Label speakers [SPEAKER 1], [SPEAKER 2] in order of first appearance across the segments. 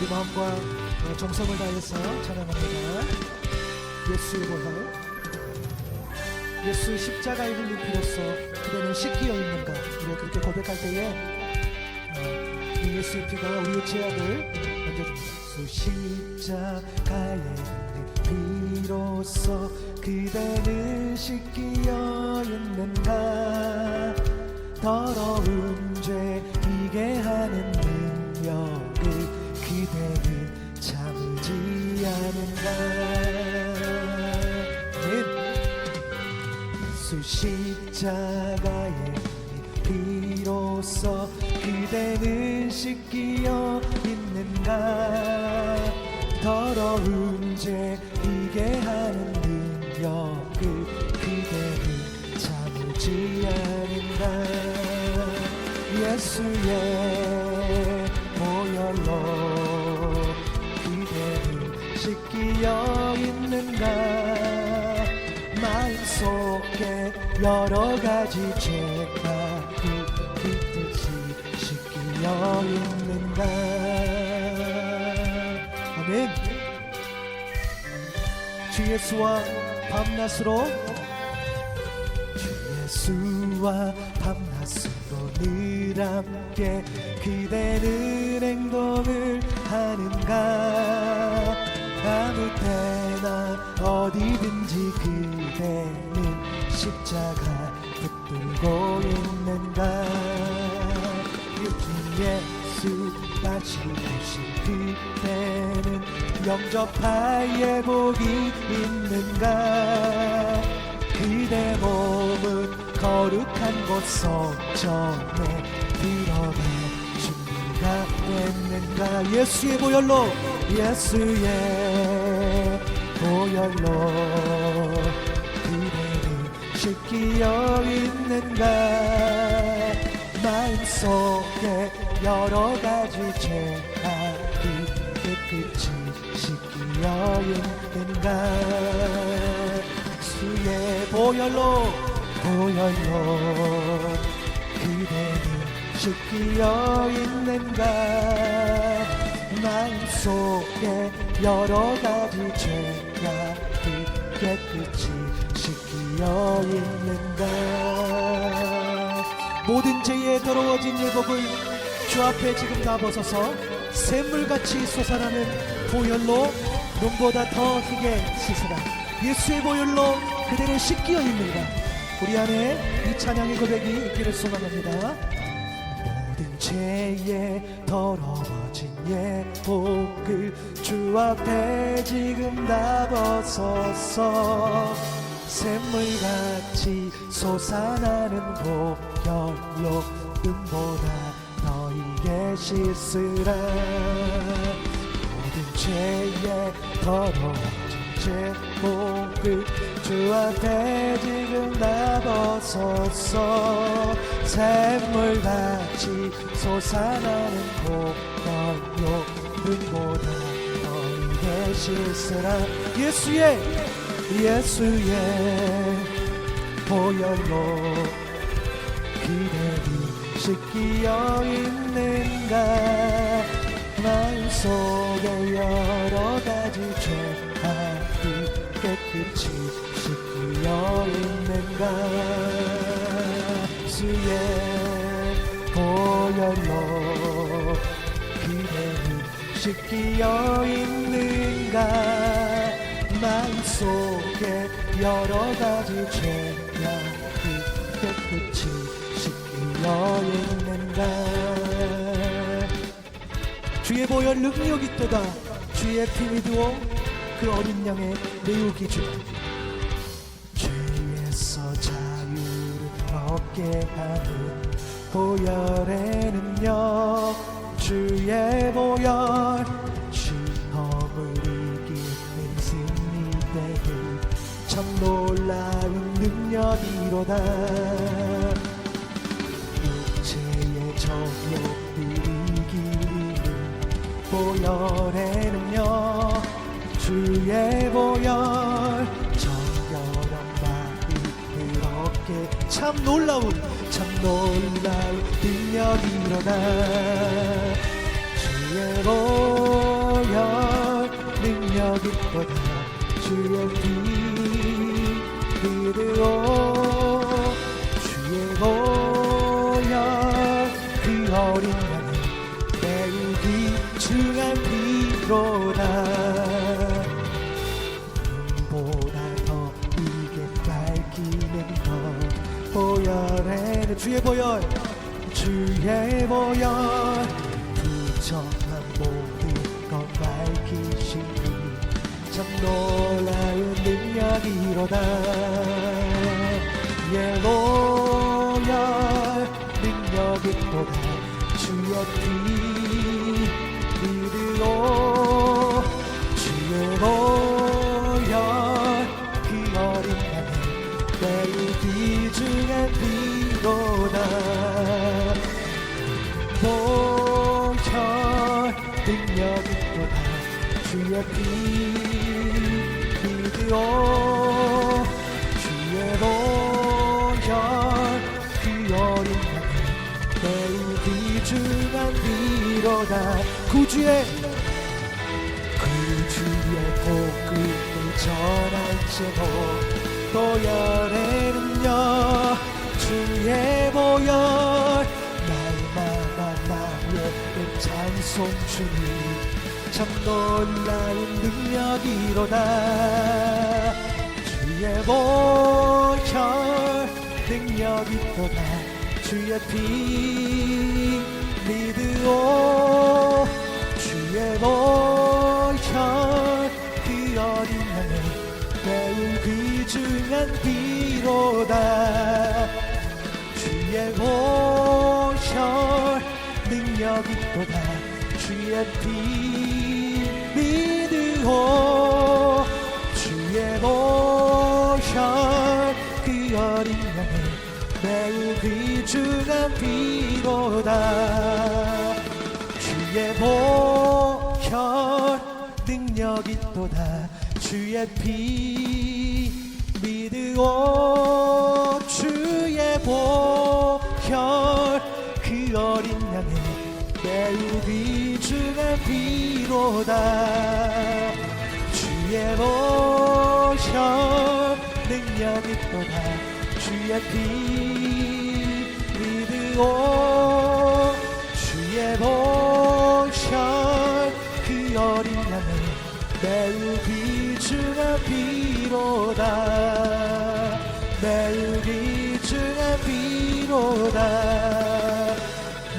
[SPEAKER 1] 우리 마음과 정성을 다해서 찬양합니다. 예수의 보혈, 예수 십자가의 흘린 피로써 그대는 씻기어 있는가. 우리가 그렇게 고백할 때에 이 예수의 피가 우리의 죄악을 던져줍니다. 예수 십자가의 흘린 피로써 그대는 씻기어 있는가. 더러운 죄 이게 하는 능력을 그대는 참지 않는가. 예수 십자가의 피로써 그대는 씻기어 있는가. 더러운 죄 이게 하는 능력을 그대는 참지 않는가. 예수의 보혈로 그대는 씻기어 있는가. 마음속에 여러 가지 죄가 깨끗이 씻기어 있는가. 아멘. 주 예수와 밤낮으로, 주 예수와 밤낮으로 늘 함께 그대는 행동을 하는가. 아무 때나 어디든지 그대는 십자가 붙들고 있는가. 주 예수 빠지신 그대는 영접할 복이 있는가. 그대 몸은 거룩한 곳 성전에 들어갈 준비가 됐는가. 예수의 보혈로, 예수의 보혈로 그대는 씻기어 있는가. 마음속에 여러 가지 죄가 깨끗이 씻기어 있는가. 예수의 보혈로, 보혈로 그대는 씻기어 있는가. 마음속에 여러 가지 죄가 깨끗이 씻기어 있는가. 모든 죄에 더러워진 예복을 주 앞에 지금 다 벗어서 샘물같이 솟아나는 보혈로 눈보다 더 희게 씻으라. 예수의 보혈로 그대는 씻기어 있는가. 우리 안에 이 찬양의 고백이 있기를 소망합니다. 모든 죄에 더러워진 예복을 주 앞에 지금 다 벗어서 샘물같이 솟아나는 보혈로 눈보다 더 희게 씻으라. 모든 죄에 더러워진 제목을 주 앞에 지금 다 벗어서 샘물같이 솟아나는 보혈로 눈보다 더 희게 씻으라. 예수의 보혈로 그대는 씻기어 있는가. 마음속에 여러 가지 죄가 깨끗이 씻기어 있는가. 주의 보혈로 그대는 씻기어 있는가. 마음속에 여러 가지 죄가 깨끗이 씻기어 있는가. 주의 보혈 능력이 있도다. 주의 피 믿으오 그 어린 양의 매우기 주. 죄에서 자유를 얻게 하는 보혈의 능력. 주의 보혈 시험을 이기는 승리되는 참 놀라운 능력이로다. 육체의 정욕을 이기는 보혈의 능력. 주의 보혈 정결한 마음을 얻게 참 놀라운 능력이로다. 주의 보혈 능력이 있도다 주의 피 믿으오 주의 보혈 그 어린 양의 매우 귀중한 피로다 눈보다 더 이게 밝히는 것 보혈에는 주의 보혈 부정한 모든 것 밝히시니 참 놀라운 능력이로다 예 보혈 능력이 또다 주의 피 믿으오 주의 보혈 그 어린 양의 매우 귀중한 피로다 보혈 능력이 또다 주의 피 믿으오 주의 보혈 그 어린 양의 매우 귀중한 피로다 구주의 복음을 전할지도 보혈에는요 주의 보혈 날마다 나의 찬송 주님 참 놀라운 능력이로다 주의 보혈 능력이 또다 주의 피 믿으오 주의 보혈 그 어린 양의 매우 귀중한 피로다 주의 보혈 능력이 또다 주의 피 믿으오 주의 보혈 그 어린 양의 매우 귀중한 피로다 주의 보혈 능력이 또다 주의 피 믿으오 주의 보혈 그 어린 양의 매우 귀중한 피로다 주의 보혈 능력이 또다 주의 피 믿으오 주의 보혈 그 어린 양의 매우 귀중한 피로다 매우 귀중한 피로다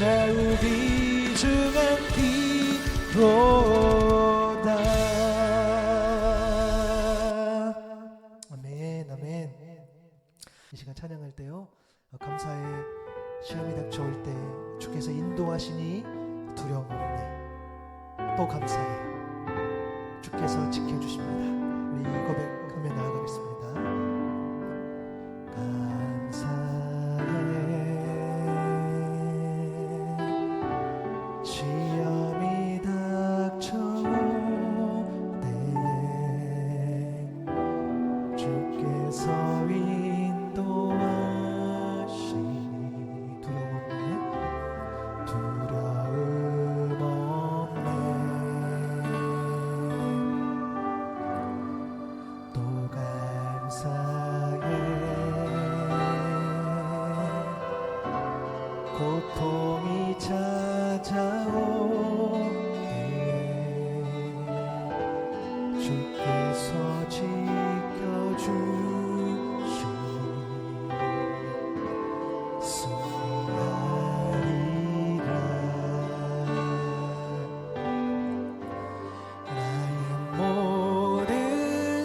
[SPEAKER 1] 매우 귀중한 피로다 아멘 아멘 이 시간 찬양할 때요 감사의 시험이 닥쳐올 때 주께서 인도하시니 두려움 없네 또 감사해 주께서 지켜주십니다 우리 이 고백하며 나아가겠습니다 감사해 시험이 닥쳐올 때에 주께서 인도하시니 두려움 없네 또 감사해 고통이 찾아올 때에 주께서 지켜주시니 승리하리라 나의 모든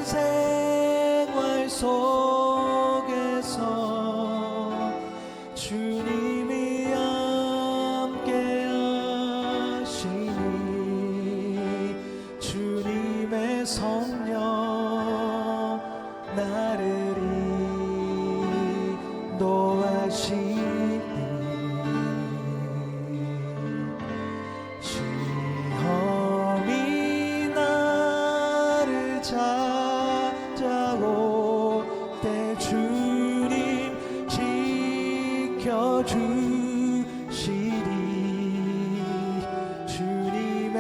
[SPEAKER 1] 생활 속에서 주님이 함께 하시니 주님의 성령 나를 인도하시니 시험이 나를 찾아올 때 주님 지켜주시리 주님의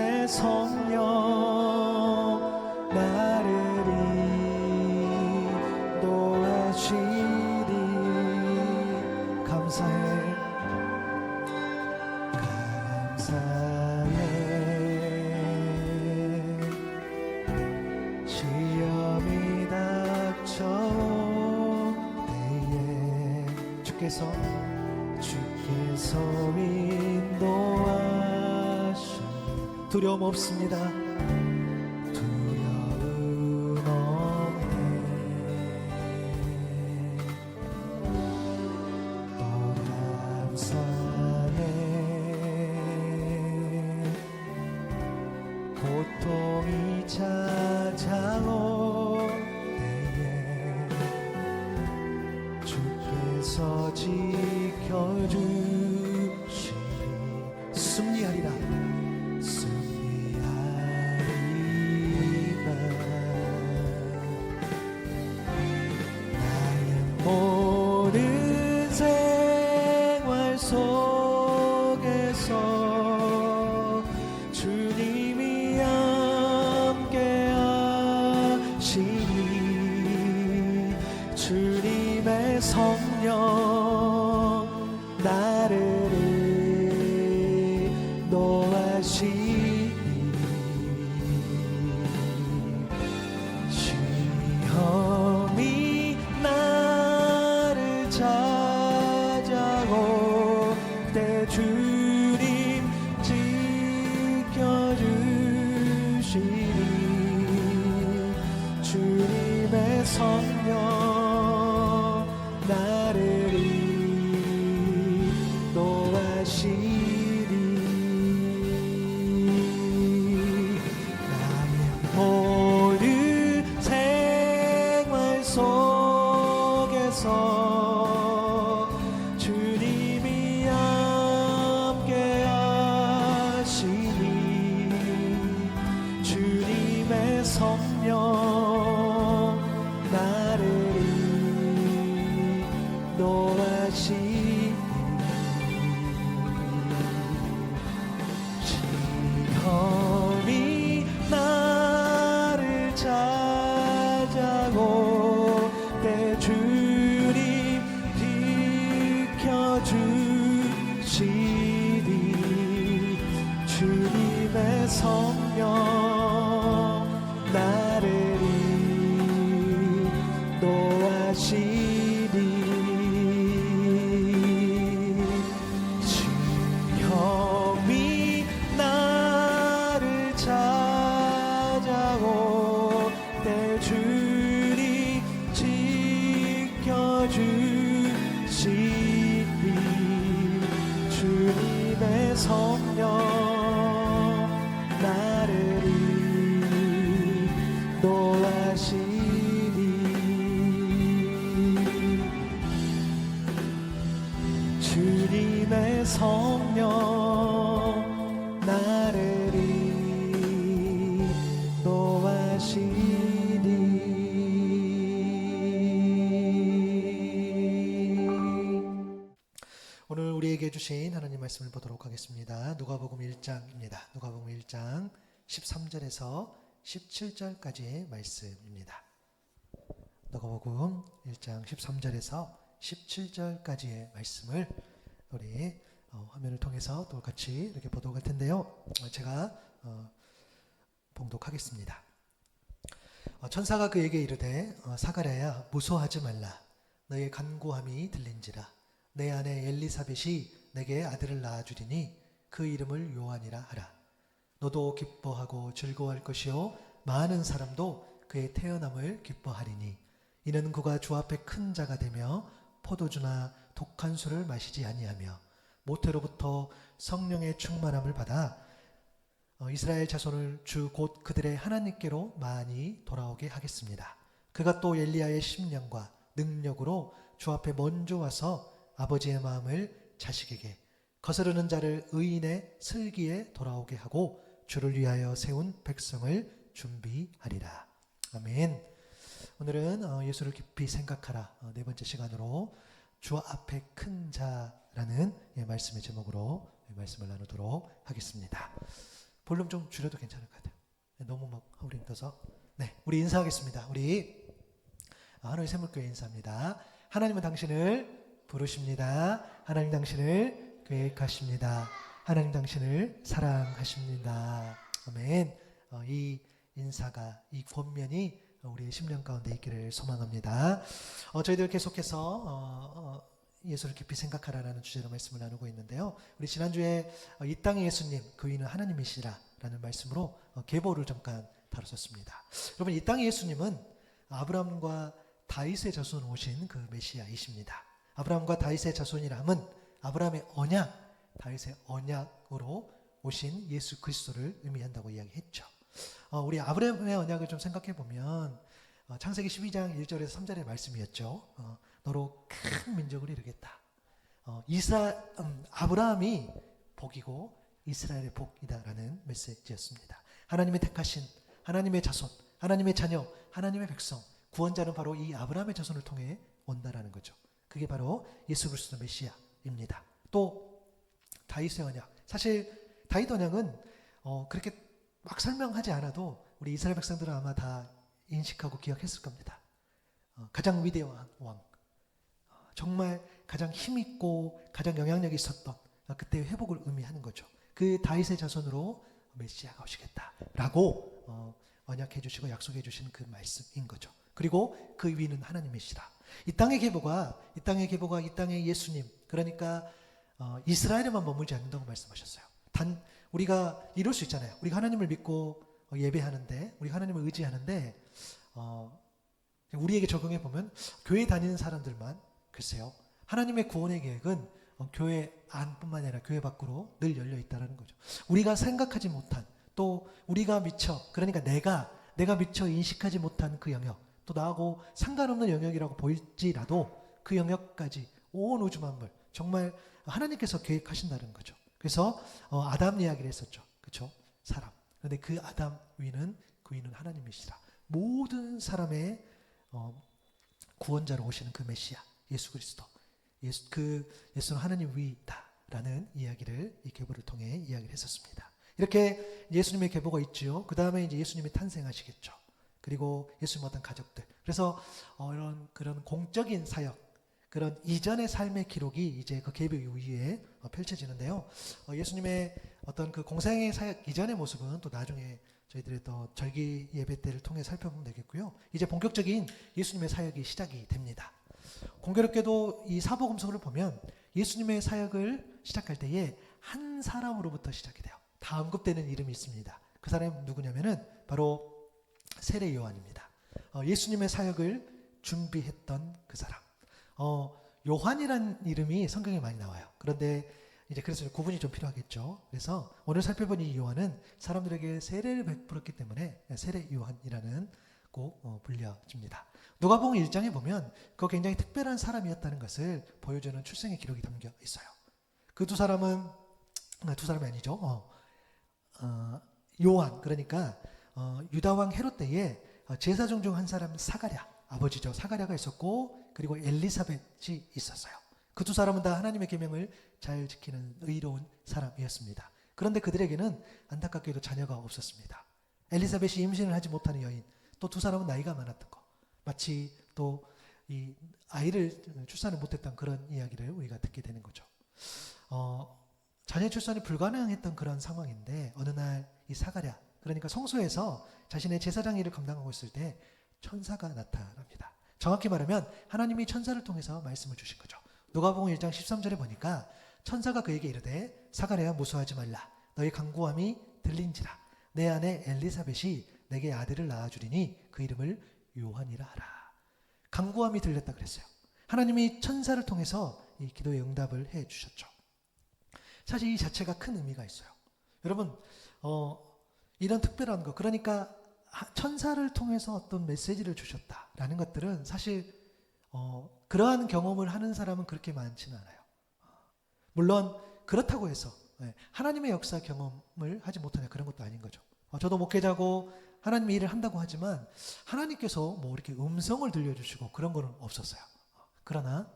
[SPEAKER 1] 주께서 인도하시 두려움 없습니다. 두려움 없네. 또 감사네. 고통이 찾아올 때에 주께서 지켜주시니 승리하리라. 나의 모든 생활 속에서 주님이 함께하시니 주님의 성령 나를 인도하시니 시험이 나를 찾아올 때 주님 지켜주시니 주님의 성령 나를 인도하시니 나의 모든 생활 속에서 주님이 함께하시니 주님의 성령 나를 인도하시니 시험이 나를 찾아올 때 주님 지켜주시니 주님의 성령 나를 인도하시니 시험이 나를 찾아올 때 주님 지켜주시니 주님의 성령 나를 인도하시니 주님의 성령 나를 인도하시니. 오늘 우리에게 주신 하나님 말씀을 보도록 하겠습니다. 누가복음 1장입니다. 누가복음 1장 13절에서 17절까지의 말씀입니다. 누가복음 1장 13절에서 17절까지의 말씀을 우리 화면을 통해서 또 같이 이렇게 보도록 할 텐데요. 제가 봉독하겠습니다. 천사가 그에게 이르되 사가랴야 무서워하지 말라. 너의 간구함이 들린지라. 내 아내 엘리사벳이 내게 아들을 낳아주리니 그 이름을 요한이라 하라. 너도 기뻐하고 즐거워할 것이요 많은 사람도 그의 태어남을 기뻐하리니 이는 그가 주 앞에 큰 자가 되며 포도주나 독한 술을 마시지 아니하며 모태로부터 성령의 충만함을 받아 이스라엘 자손을 주 곧 그들의 하나님께로 많이 돌아오게 하겠습니다. 그가 또 엘리야의 심령과 능력으로 주 앞에 먼저 와서 아버지의 마음을 자식에게 거스르는 자를 의인의 슬기에 돌아오게 하고 주를 위하여 세운 백성을 준비하리라. 아멘. 오늘은 예수를 깊이 생각하라 네 번째 시간으로 주 앞에 큰 자라는 말씀의 제목으로 말씀을 나누도록 하겠습니다. 볼륨 좀 줄여도 괜찮을 것 같아요. 너무 막 하울링 떠서. 네, 우리 인사하겠습니다. 우리 하나님 샘물교회 인사합니다. 하나님은 당신을 부르십니다. 하나님 당신을 계획하십니다. 하나님 당신을 사랑하십니다. 아멘. 이 인사가, 이 권면이 우리의 심령 가운데 있기를 소망합니다. 저희들 계속해서 예수를 깊이 생각하라라는 주제로 말씀을 나누고 있는데요. 우리 지난주에 이 땅의 예수님, 그위는 하나님이시라라는 말씀으로 계보를 잠깐 다뤘었습니다. 여러분, 이 땅의 예수님은 아브라함과 다윗의 자손 오신 그 메시아이십니다. 아브라함과 다윗의 자손이라 함은 아브라함의 언약, 다윗의 언약으로 오신 예수 그리스도를 의미한다고 이야기했죠. 우리 아브라함의 언약을 좀 생각해 보면 창세기 12장 1절에서 3절의 말씀이었죠. 너로 큰 민족을 이루겠다. 아브라함이 복이고 이스라엘의 복이다라는 메시지였습니다. 하나님의 택하신, 하나님의 자손, 하나님의 자녀, 하나님의 백성, 구원자는 바로 이 아브라함의 자손을 통해 온다라는 거죠. 그게 바로 예수 그리스도 메시아입니다. 또 다윗의 언약, 사실 다윗 언약은 그렇게 막 설명하지 않아도 우리 이스라엘 백성들은 아마 다 인식하고 기억했을 겁니다. 가장 위대한 왕, 정말 가장 힘있고 가장 영향력이 있었던 그때의 회복을 의미하는 거죠. 그 다윗의 자손으로 메시아가 오시겠다라고 언약해 주시고 약속해 주신 그 말씀인 거죠. 그리고 그 위는 하나님이시라. 이 땅의 계보가 이 땅의 예수님, 그러니까 이스라엘에만 머물지 않는다고 말씀하셨어요. 단 우리가 이럴 수 있잖아요. 우리가 하나님을 믿고 예배하는데, 우리가 하나님을 의지하는데 우리에게 적용해 보면 교회 다니는 사람들만, 글쎄요, 하나님의 구원의 계획은 교회 안뿐만 아니라 교회 밖으로 늘 열려 있다는 거죠. 우리가 생각하지 못한, 또 우리가 그러니까 내가 미처 인식하지 못한 그 영역, 또 나하고 상관없는 영역이라고 보일지라도 그 영역까지 온 우주 만물 정말 하나님께서 계획하신다는 거죠. 그래서 아담 이야기를 했었죠. 그렇죠? 사람. 그런데 그 아담 위는 하나님이시라. 모든 사람의 구원자로 오시는 그 메시아 예수 그리스도, 예수는 하나님 위다라는 이야기를 이 계보를 통해 이야기를 했었습니다. 이렇게 예수님의 계보가 있죠. 그 다음에 이제 예수님이 탄생하시겠죠. 그리고 예수님 어떤 가족들. 그래서 그런 공적인 사역, 그런 이전의 삶의 기록이 이제 그 계보 이후에 펼쳐지는데요. 예수님의 어떤 그 공생의 사역 이전의 모습은 또 나중에 저희들의 또 절기 예배 때를 통해 살펴보면 되겠고요. 이제 본격적인 예수님의 사역이 시작이 됩니다. 공교롭게도 이 사복음서를 보면 예수님의 사역을 시작할 때에 한 사람으로부터 시작이 돼요. 다 언급되는 이름이 있습니다. 그 사람이 누구냐면은 바로 세례 요한입니다. 예수님의 사역을 준비했던 그 사람. 요한이란 이름이 성경에 많이 나와요. 그런데 이제 그래서 구분이 좀 필요하겠죠. 그래서 오늘 살펴본 이 요한은 사람들에게 세례를 베풀었기 때문에 세례 요한이라는 꼭 불려집니다. 누가복음 1장에 보면 그 굉장히 특별한 사람이었다는 것을 보여주는 출생의 기록이 담겨 있어요. 그 두 사람이 아니죠. 요한, 그러니까 유다 왕 헤롯 때에 제사장 중 한 사람 사가랴, 아버지죠. 사가랴가 있었고, 그리고 엘리사벳이 있었어요. 그 두 사람은 다 하나님의 계명을 잘 지키는 의로운 사람이었습니다. 그런데 그들에게는 안타깝게도 자녀가 없었습니다. 엘리사벳이 임신을 하지 못하는 여인, 또 두 사람은 나이가 많았던 거, 마치 또 이 아이를 출산을 못했던 그런 이야기를 우리가 듣게 되는 거죠. 자녀 출산이 불가능했던 그런 상황인데 어느 날 이 사가랴, 그러니까 성소에서 자신의 제사장 일을 감당하고 있을 때 천사가 나타납니다. 정확히 말하면 하나님이 천사를 통해서 말씀을 주신 거죠. 누가복음 1장 13절에 보니까 천사가 그에게 이르되 사가랴야 무서워하지 말라. 너희 간구함이 들린지라. 내 아내 엘리사벳이 내게 아들을 낳아주리니 그 이름을 요한이라 하라. 간구함이 들렸다 그랬어요. 하나님이 천사를 통해서 이 기도의 응답을 해 주셨죠. 사실 이 자체가 큰 의미가 있어요. 여러분, 이런 특별한 거, 그러니까 천사를 통해서 어떤 메시지를 주셨다라는 것들은 사실 그러한 경험을 하는 사람은 그렇게 많지는 않아요. 물론 그렇다고 해서 하나님의 역사 경험을 하지 못하냐, 그런 것도 아닌 거죠. 저도 목회자고 하나님의 일을 한다고 하지만 하나님께서 뭐 이렇게 음성을 들려주시고 그런 거는 없었어요. 그러나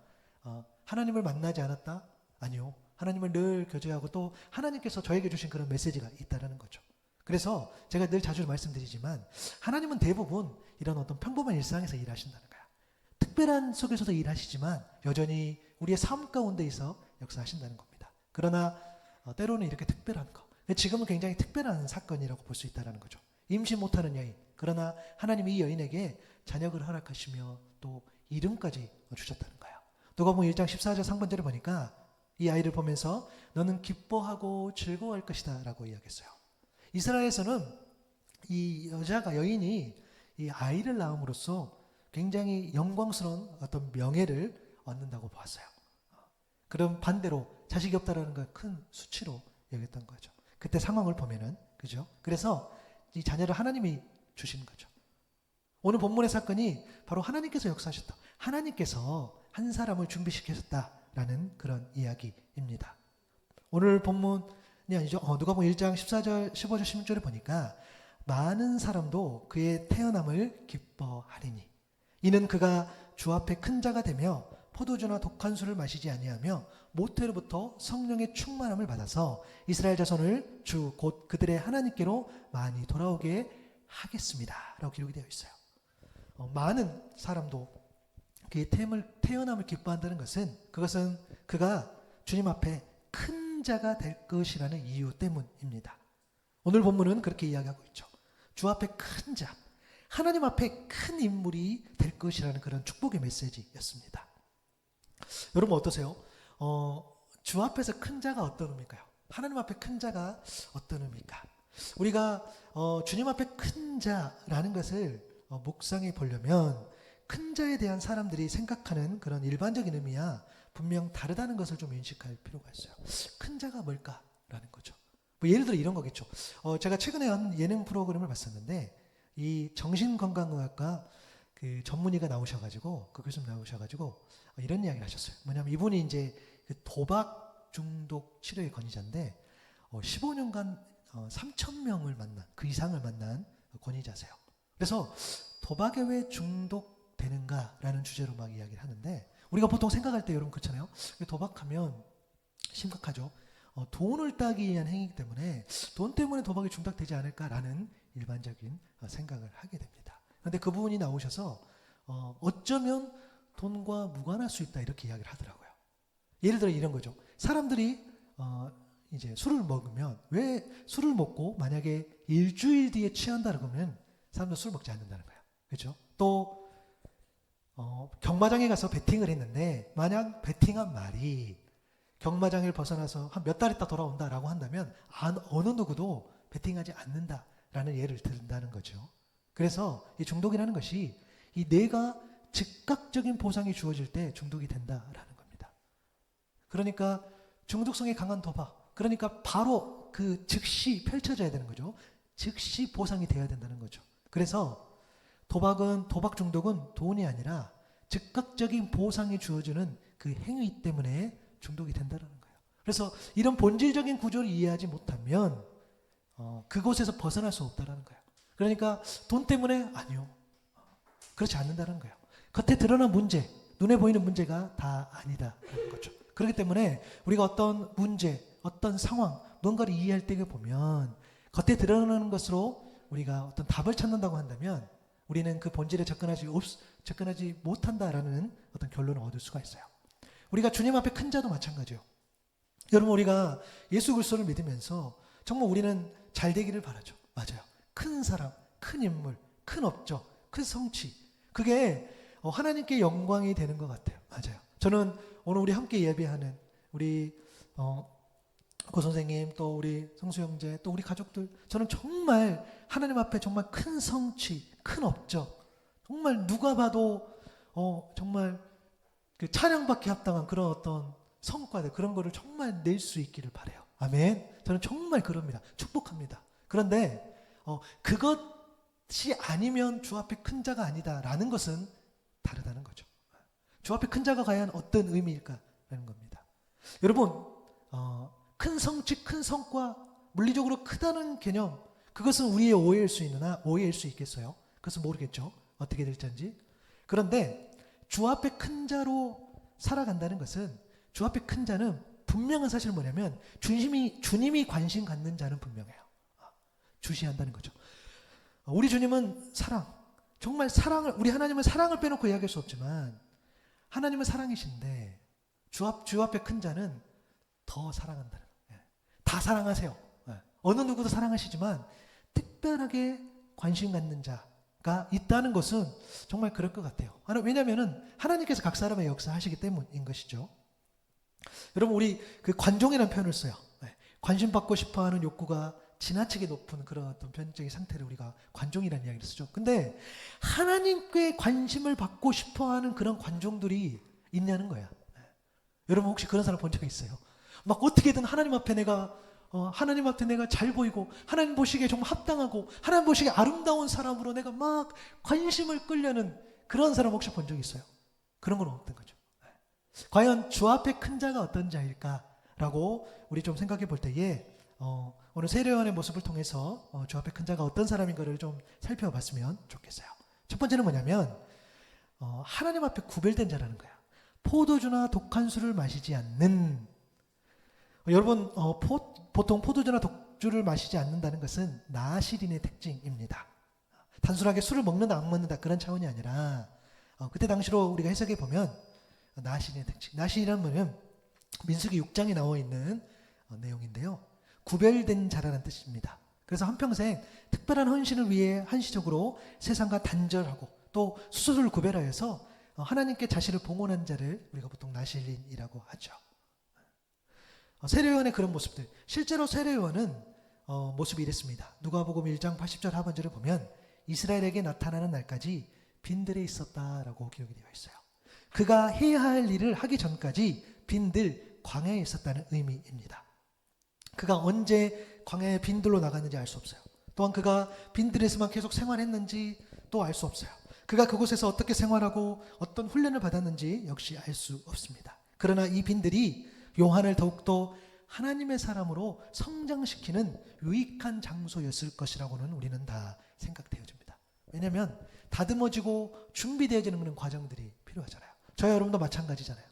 [SPEAKER 1] 하나님을 만나지 않았다? 아니요. 하나님을 늘 교제하고 또 하나님께서 저에게 주신 그런 메시지가 있다라는 거죠. 그래서 제가 늘 자주 말씀드리지만 하나님은 대부분 이런 어떤 평범한 일상에서 일하신다는 거야. 특별한 속에서도 일하시지만 여전히 우리의 삶 가운데에서 역사하신다는 겁니다. 그러나 때로는 이렇게 특별한 거, 지금은 굉장히 특별한 사건이라고 볼 수 있다는 거죠. 임신 못하는 여인, 그러나 하나님이 이 여인에게 자녀를 허락하시며 또 이름까지 주셨다는 거예요. 누가복음 1장 14절 상반절을 보니까 이 아이를 보면서 너는 기뻐하고 즐거워할 것이다 라고 이야기했어요. 이스라엘에서는 이 여인이 이 아이를 낳음으로써 굉장히 영광스러운 어떤 명예를 얻는다고 보았어요. 그럼 반대로 자식이 없다라는 걸 큰 수치로 여겼던 거죠. 그때 상황을 보면은, 그죠? 그래서 이 자녀를 하나님이 주시는 거죠. 오늘 본문의 사건이 바로 하나님께서 역사하셨다. 하나님께서 한 사람을 준비시키셨다라는 그런 이야기입니다. 오늘 본문이 아니죠. 누가복음 1장 14절, 15절, 16절에 보니까 많은 사람도 그의 태어남을 기뻐하리니 이는 그가 주 앞에 큰 자가 되며 포도주나 독한 술을 마시지 아니하며 모태로부터 성령의 충만함을 받아서 이스라엘 자손을 주 곧 그들의 하나님께로 많이 돌아오게 하겠습니다 라고 기록이 되어 있어요. 많은 사람도 그의 태어남을 기뻐한다는 것은 그것은 그가 주님 앞에 큰 자가 될 것이라는 이유 때문입니다. 오늘 본문은 그렇게 이야기하고 있죠. 주 앞에 큰 자, 하나님 앞에 큰 인물이 될 것이라는 그런 축복의 메시지였습니다. 여러분 어떠세요? 주 앞에서 큰 자가 어떤 의미일까요? 하나님 앞에 큰 자가 어떤 의미일까? 우리가 주님 앞에 큰 자라는 것을 묵상해 보려면 큰 자에 대한 사람들이 생각하는 그런 일반적인 의미야 분명 다르다는 것을 좀 인식할 필요가 있어요. 큰 자가 뭘까라는 거죠. 뭐 예를 들어 이런 거겠죠. 제가 최근에 한 예능 프로그램을 봤었는데 이 정신건강의학과 그 전문의가 나오셔가지고 그 교수님 나오셔가지고 이런 이야기를 하셨어요. 뭐냐면 이분이 이제 그 도박 중독 치료의 권위자인데 15년간 3,000명을 만난 그 이상을 만난 권위자세요. 그래서 도박에 왜 중독되는가라는 주제로 막 이야기를 하는데 우리가 보통 생각할 때 여러분 그렇잖아요. 도박하면 심각하죠. 돈을 따기 위한 행위이기 때문에 돈 때문에 도박이 중독되지 않을까라는 일반적인 생각을 하게 됩니다. 그런데 그분이 나오셔서 어쩌면 돈과 무관할 수 있다 이렇게 이야기를 하더라고요. 예를 들어 이런 거죠. 사람들이 이제 술을 먹으면 왜 술을 먹고 만약에 일주일 뒤에 취한다 그러면 사람들 술 먹지 않는다는 거예요. 그렇죠? 또 경마장에 가서 베팅을 했는데 만약 베팅한 말이 경마장을 벗어나서 한 몇 달 있다 돌아온다라고 한다면 어느 누구도 베팅하지 않는다라는 예를 든다는 거죠. 그래서 이 중독이라는 것이 이 내가 즉각적인 보상이 주어질 때 중독이 된다라는 겁니다. 그러니까 중독성이 강한 도박, 그러니까 바로 그 즉시 펼쳐져야 되는 거죠. 즉시 보상이 돼야 된다는 거죠. 그래서 도박 중독은 돈이 아니라 즉각적인 보상이 주어지는 그 행위 때문에 중독이 된다는 거예요. 그래서 이런 본질적인 구조를 이해하지 못하면 그곳에서 벗어날 수 없다는 거예요. 그러니까 돈 때문에 아니요. 그렇지 않는다는 거예요. 겉에 드러난 문제, 눈에 보이는 문제가 다 아니다라는 거죠. 그렇기 때문에 우리가 어떤 문제, 어떤 상황, 뭔가를 이해할 때 보면 겉에 드러나는 것으로 우리가 어떤 답을 찾는다고 한다면 우리는 그 본질에 접근하지 못한다라는 어떤 결론을 얻을 수가 있어요. 우리가 주님 앞에 큰 자도 마찬가지요. 여러분 우리가 예수 그리스도를 믿으면서 정말 우리는 잘 되기를 바라죠. 맞아요. 큰 사람, 큰 인물, 큰 업적, 큰 성취. 그게 하나님께 영광이 되는 것 같아요. 맞아요. 저는 오늘 우리 함께 예배하는 우리 고 선생님 또 우리 성수 형제 또 우리 가족들 저는 정말 하나님 앞에 정말 큰 성취, 큰 업적 정말 누가 봐도 정말 그 찬양받기 합당한 그런 어떤 성과들 그런 거를 정말 낼 수 있기를 바라요. 아멘. 저는 정말 그럽니다. 축복합니다. 그런데 그것이 아니면 주 앞에 큰 자가 아니다라는 것은 다르다는 거죠. 주 앞에 큰 자가 과연 어떤 의미일까라는 겁니다. 여러분 큰 성취, 큰 성과, 물리적으로 크다는 개념 그것은 우리의 오해일 수 있겠어요? 그것은 모르겠죠. 어떻게 될지. 그런데 주 앞에 큰 자로 살아간다는 것은 주 앞에 큰 자는 분명한 사실은 뭐냐면 주님이 관심 갖는 자는 분명해요. 주시한다는 거죠. 우리 주님은 사랑, 정말 우리 하나님은 사랑을 빼놓고 이야기할 수 없지만 하나님은 사랑이신데 주 앞에 큰 자는 더 사랑한다는 거예요. 다 사랑하세요. 어느 누구도 사랑하시지만 특별하게 관심 갖는 자 있다는 것은 정말 그럴 것 같아요. 왜냐하면 하나님께서 각 사람의 역사하시기 때문인 것이죠. 여러분, 우리 그 관종이라는 표현을 써요. 관심 받고 싶어하는 욕구가 지나치게 높은 그런 어떤 변적인 상태를 우리가 관종이라는 이야기를 쓰죠. 근데 하나님께 관심을 받고 싶어하는 그런 관종들이 있냐는 거야. 여러분 혹시 그런 사람 본 적 있어요? 막 어떻게든 하나님 앞에 내가 잘 보이고 하나님 보시기에 정말 합당하고 하나님 보시기에 아름다운 사람으로 내가 막 관심을 끌려는 그런 사람 혹시 본 적 있어요? 그런 건 없던 거죠. 과연 주 앞에 큰 자가 어떤 자일까라고 우리 좀 생각해 볼 때에 오늘 세례요한의 모습을 통해서 주 앞에 큰 자가 어떤 사람인가를 좀 살펴봤으면 좋겠어요. 첫 번째는 뭐냐면 하나님 앞에 구별된 자라는 거야. 포도주나 독한 술을 마시지 않는, 여러분 보통 포도주나 독주를 마시지 않는다는 것은 나시린의 특징입니다. 단순하게 술을 먹는다 안 먹는다 그런 차원이 아니라 그때 당시로 우리가 해석해 보면 나시린의 특징, 나시린이란 뭐냐면 민수기 6장에 나와 있는 내용인데요. 구별된 자라는 뜻입니다. 그래서 한평생 특별한 헌신을 위해 한시적으로 세상과 단절하고 또 수소를 구별하여서 하나님께 자신을 봉헌한 자를 우리가 보통 나실린이라고 하죠. 세례요한의 그런 모습들, 실제로 세례요한은 모습이 이랬습니다. 누가복음 1장 80절 하반절을 보면 이스라엘에게 나타나는 날까지 빈들에 있었다라고 기록이 되어 있어요. 그가 해야 할 일을 하기 전까지 빈들 광야에 있었다는 의미입니다. 그가 언제 광야에 빈들로 나갔는지 알 수 없어요. 또한 그가 빈들에서만 계속 생활했는지 또 알 수 없어요. 그가 그곳에서 어떻게 생활하고 어떤 훈련을 받았는지 역시 알 수 없습니다. 그러나 이 빈들이 요한을 더욱더 하나님의 사람으로 성장시키는 유익한 장소였을 것이라고는 우리는 다 생각되어집니다. 왜냐하면 다듬어지고 준비되어지는 그런 과정들이 필요하잖아요. 저희 여러분도 마찬가지잖아요.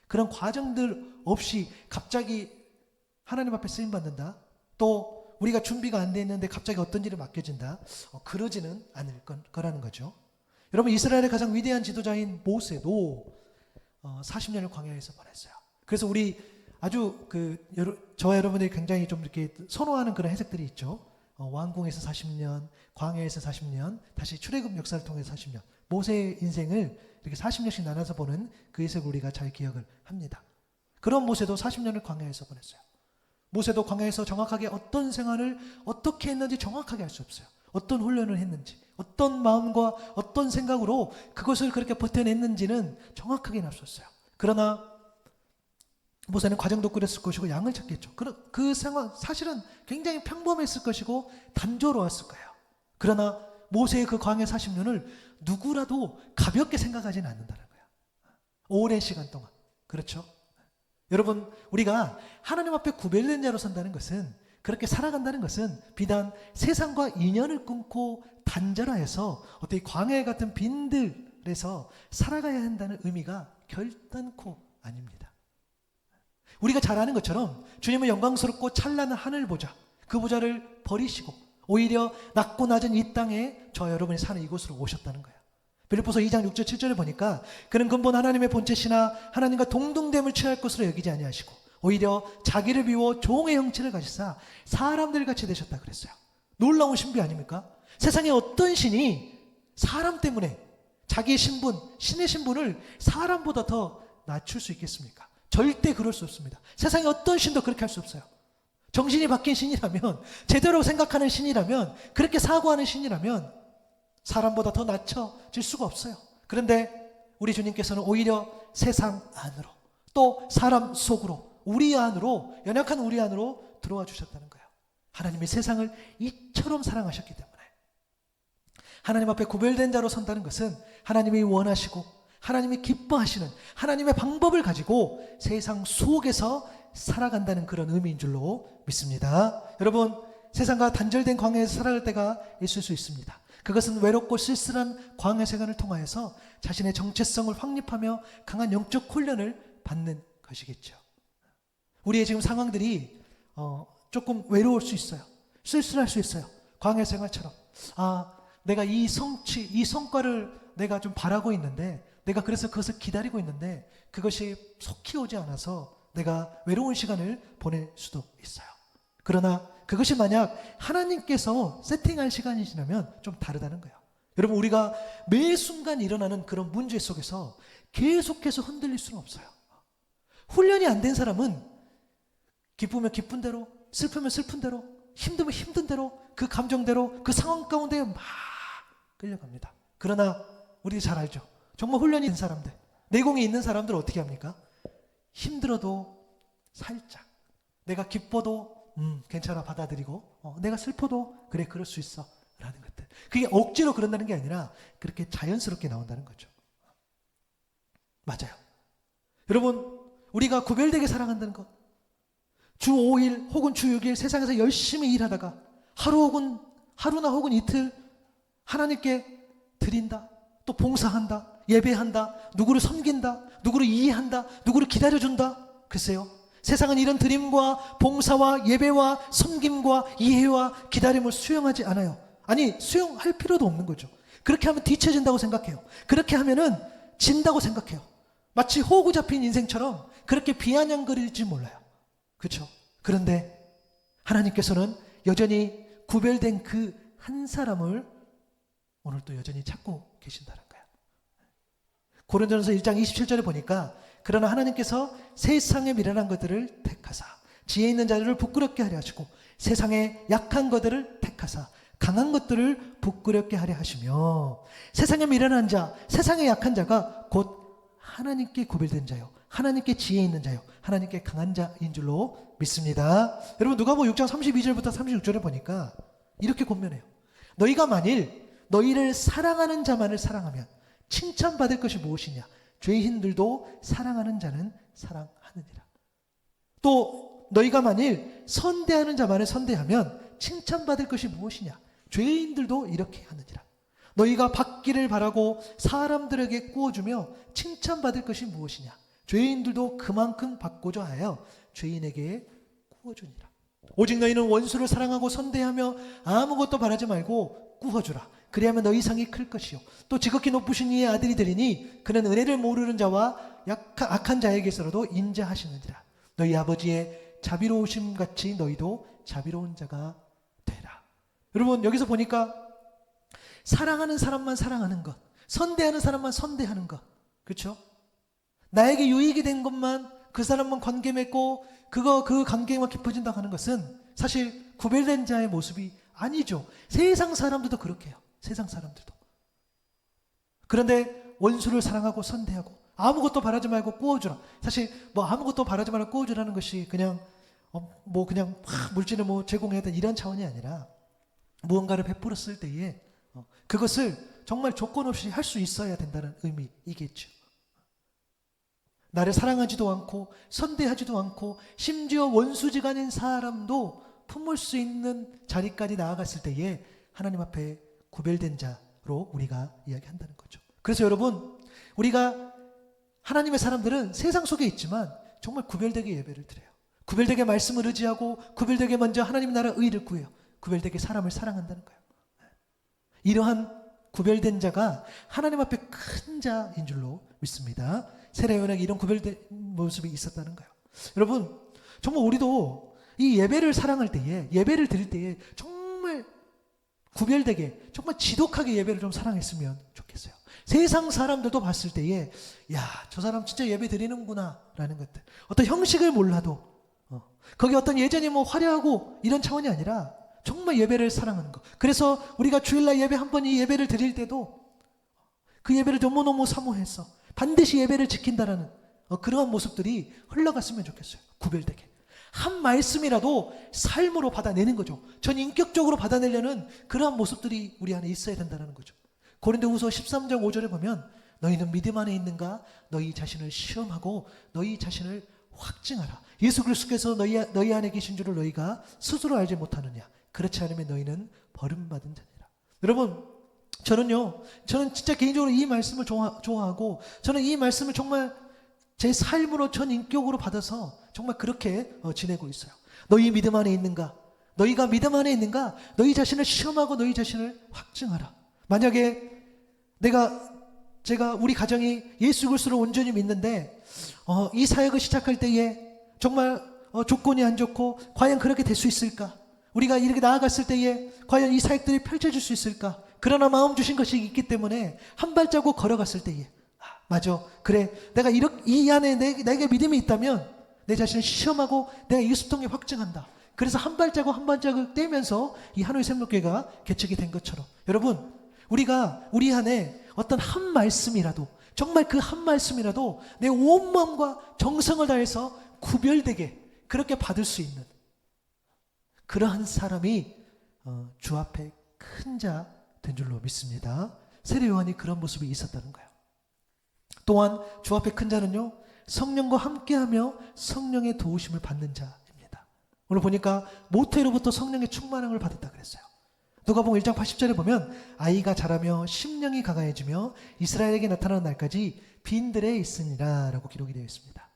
[SPEAKER 1] 그런 과정들 없이 갑자기 하나님 앞에 쓰임받는다, 또 우리가 준비가 안 돼 있는데 갑자기 어떤 일을 맡겨진다, 그러지는 않을 거라는 거죠. 여러분, 이스라엘의 가장 위대한 지도자인 모세도 40년을 광야에서 보냈어요. 그래서 우리 아주 저와 여러분들이 굉장히 좀 이렇게 선호하는 그런 해석들이 있죠. 왕궁에서 40년, 광야에서 40년, 다시 출애굽 역사를 통해서 40년. 모세의 인생을 이렇게 40년씩 나눠서 보는 그 해석을 우리가 잘 기억을 합니다. 그런 모세도 40년을 광야에서 보냈어요. 모세도 광야에서 정확하게 어떤 생활을 어떻게 했는지 정확하게 알 수 없어요. 어떤 훈련을 했는지, 어떤 마음과 어떤 생각으로 그것을 그렇게 버텨냈는지는 정확하게는 알 수 없어요. 그러나 모세는 과정도 꾸렸을 것이고 양을 찾겠죠. 그 상황 사실은 굉장히 평범했을 것이고 단조로웠을 거예요. 그러나 모세의 그 광야 40년을 누구라도 가볍게 생각하지는 않는다는 거예요. 오랜 시간 동안. 그렇죠? 여러분, 우리가 하나님 앞에 구별된 자로 산다는 것은, 그렇게 살아간다는 것은 비단 세상과 인연을 끊고 단절하여서 어떻게 광야 같은 빈들에서 살아가야 한다는 의미가 결단코 아닙니다. 우리가 잘 아는 것처럼 주님은 영광스럽고 찬란한 하늘 보좌, 그 보좌를 버리시고 오히려 낮고 낮은 이 땅에 저와 여러분이 사는 이곳으로 오셨다는 거예요. 빌립보서 2장 6절 7절에 보니까 그는 근본 하나님의 본체시나 하나님과 동등됨을 취할 것으로 여기지 아니하시고 오히려 자기를 비워 종의 형체를 가지사 사람들 같이 되셨다 그랬어요. 놀라운 신비 아닙니까? 세상에 어떤 신이 사람 때문에 자기의 신분, 신의 신분을 사람보다 더 낮출 수 있겠습니까? 절대 그럴 수 없습니다. 세상에 어떤 신도 그렇게 할 수 없어요. 정신이 바뀐 신이라면, 제대로 생각하는 신이라면, 그렇게 사고하는 신이라면 사람보다 더 낮춰질 수가 없어요. 그런데 우리 주님께서는 오히려 세상 안으로, 또 사람 속으로, 우리 안으로, 연약한 우리 안으로 들어와 주셨다는 거예요. 하나님이 세상을 이처럼 사랑하셨기 때문에. 하나님 앞에 구별된 자로 선다는 것은 하나님이 원하시고 하나님이 기뻐하시는 하나님의 방법을 가지고 세상 속에서 살아간다는 그런 의미인 줄로 믿습니다. 여러분, 세상과 단절된 광야에서 살아갈 때가 있을 수 있습니다. 그것은 외롭고 쓸쓸한 광야 생활을 통하여서 자신의 정체성을 확립하며 강한 영적 훈련을 받는 것이겠죠. 우리의 지금 상황들이 조금 외로울 수 있어요. 쓸쓸할 수 있어요. 광야 생활처럼. 내가 이 성취, 이 성과를 내가 좀 바라고 있는데, 내가 그래서 그것을 기다리고 있는데 그것이 속히 오지 않아서 내가 외로운 시간을 보낼 수도 있어요. 그러나 그것이 만약 하나님께서 세팅할 시간이시라면 좀 다르다는 거예요. 여러분, 우리가 매 순간 일어나는 그런 문제 속에서 계속해서 흔들릴 수는 없어요. 훈련이 안 된 사람은 기쁘면 기쁜 대로, 슬프면 슬픈 대로, 힘들면 힘든 대로, 그 감정대로, 그 상황 가운데 막 끌려갑니다. 그러나 우리 잘 알죠. 정말 훈련이 된 사람들, 내공이 있는 사람들은 어떻게 합니까? 힘들어도 살짝, 내가 기뻐도 괜찮아 받아들이고, 내가 슬퍼도 그래 그럴 수 있어 라는 것들. 그게 억지로 그런다는 게 아니라 그렇게 자연스럽게 나온다는 거죠. 맞아요. 여러분, 우리가 구별되게 사랑한다는 것, 주 5일 혹은 주 6일 세상에서 열심히 일하다가 하루나 혹은 이틀 하나님께 드린다, 또 봉사한다, 예배한다, 누구를 섬긴다, 누구를 이해한다, 누구를 기다려준다. 글쎄요, 세상은 이런 드림과 봉사와 예배와 섬김과 이해와 기다림을 수용하지 않아요. 아니, 수용할 필요도 없는 거죠. 그렇게 하면 뒤처진다고 생각해요. 그렇게 하면은 진다고 생각해요. 마치 호구 잡힌 인생처럼 그렇게 비아냥거릴지 몰라요. 그렇죠? 그런데 하나님께서는 여전히 구별된 그 한 사람을 오늘 또 여전히 찾고 계신다는 거예요. 고린도전서 1장 27절에 보니까 그러나 하나님께서 세상에 미련한 것들을 택하사 지혜 있는 자들을 부끄럽게 하려 하시고 세상에 약한 것들을 택하사 강한 것들을 부끄럽게 하려 하시며, 세상에 미련한 자, 세상에 약한 자가 곧 하나님께 구별된 자요, 하나님께 지혜 있는 자요, 하나님께 강한 자인 줄로 믿습니다. 여러분, 누가복음 6장 32절부터 36절에 보니까 이렇게 권면해요. 너희가 만일 너희를 사랑하는 자만을 사랑하면 칭찬받을 것이 무엇이냐? 죄인들도 사랑하는 자는 사랑하느니라. 또 너희가 만일 선대하는 자만을 선대하면 칭찬받을 것이 무엇이냐? 죄인들도 이렇게 하느니라. 너희가 받기를 바라고 사람들에게 구워주며 칭찬받을 것이 무엇이냐? 죄인들도 그만큼 받고자 하여 죄인에게 구워주니라. 오직 너희는 원수를 사랑하고 선대하며 아무것도 바라지 말고 구워주라. 그리하면 너희 상이 클 것이요 또 지극히 높으신 이의 아들이 되리니 그는 은혜를 모르는 자와 악한 자에게서라도 인자하시느니라. 너희 아버지의 자비로우심 같이 너희도 자비로운 자가 되라. 여러분, 여기서 보니까 사랑하는 사람만 사랑하는 것, 선대하는 사람만 선대하는 것, 그렇죠? 나에게 유익이 된 것만, 그 사람만 관계 맺고 그 관계만 깊어진다고 하는 것은 사실 구별된 자의 모습이 아니죠. 세상 사람들도 그렇게 해요. 세상 사람들도. 그런데 원수를 사랑하고 선대하고 아무것도 바라지 말고 구워주라. 사실 아무것도 바라지 말고 구워주라는 것이 그냥 그냥 물질을 제공해야 되는 이런 차원이 아니라 무언가를 베풀었을 때에 그것을 정말 조건 없이 할 수 있어야 된다는 의미이겠죠. 나를 사랑하지도 않고 선대하지도 않고 심지어 원수지간인 사람도 품을 수 있는 자리까지 나아갔을 때에 하나님 앞에 구별된 자로 우리가 이야기한다는 거죠. 그래서 여러분, 우리가 하나님의 사람들은 세상 속에 있지만 정말 구별되게 예배를 드려요. 구별되게 말씀을 의지하고 구별되게 먼저 하나님 나라 의를 구해요. 구별되게 사람을 사랑한다는 거예요. 이러한 구별된 자가 하나님 앞에 큰 자인 줄로 믿습니다. 세례요한에게 이런 구별된 모습이 있었다는 거예요. 여러분, 정말 우리도 이 예배를 사랑할 때에, 예배를 드릴 때에 정말 구별되게, 정말 지독하게 예배를 좀 사랑했으면 좋겠어요. 세상 사람들도 봤을 때에 저 사람 진짜 예배 드리는구나 라는 것들, 어떤 형식을 몰라도 거기 어떤 예전이 화려하고 이런 차원이 아니라 정말 예배를 사랑하는 것. 그래서 우리가 주일날 예배 한 번 이 예배를 드릴 때도 그 예배를 너무너무 사모해서 반드시 예배를 지킨다라는 그러한 모습들이 흘러갔으면 좋겠어요. 구별되게. 한 말씀이라도 삶으로 받아내는 거죠. 전 인격적으로 받아내려는 그러한 모습들이 우리 안에 있어야 된다는 거죠. 고린도후서 13장 5절에 보면 너희는 믿음 안에 있는가? 너희 자신을 시험하고 너희 자신을 확증하라. 예수 그리스도께서 너희 안에 계신 줄을 너희가 스스로 알지 못하느냐? 그렇지 않으면 너희는 버림받은 자니라. 여러분, 저는 진짜 개인적으로 이 말씀을 좋아하고 저는 이 말씀을 정말 제 삶으로 전 인격으로 받아서 정말 그렇게 지내고 있어요. 너희 믿음 안에 있는가? 너희가 믿음 안에 있는가? 너희 자신을 시험하고 너희 자신을 확증하라. 만약에 제가 우리 가정이 예수 그리스도를 온전히 믿는데 이 사역을 시작할 때에 정말 조건이 안 좋고 과연 그렇게 될 수 있을까? 우리가 이렇게 나아갔을 때에 과연 이 사역들이 펼쳐질 수 있을까? 그러나 마음 주신 것이 있기 때문에 한 발자국 걸어갔을 때에 맞아, 그래, 내가 이 안에 내게 믿음이 있다면 내 자신을 시험하고 내가 이수통에 확증한다. 그래서 한 발자국 한 발자국 떼면서 이 하노이 생명교회가 개척이 된 것처럼 여러분, 우리가 우리 안에 어떤 한 말씀이라도, 정말 그 한 말씀이라도 내 온 마음과 정성을 다해서 구별되게 그렇게 받을 수 있는 그러한 사람이 주 앞에 큰 자 된 줄로 믿습니다. 세례 요한이 그런 모습이 있었다는 거예요. 또한 주 앞에 큰 자는요, 성령과 함께하며 성령의 도우심을 받는 자입니다. 오늘 보니까 모태로부터 성령의 충만함을 받았다 그랬어요. 누가복음 1장 80절에 보면 아이가 자라며 심령이 강화해지며 이스라엘에게 나타나는 날까지 빈들에 있으니라 라고 기록이 되어 있습니다.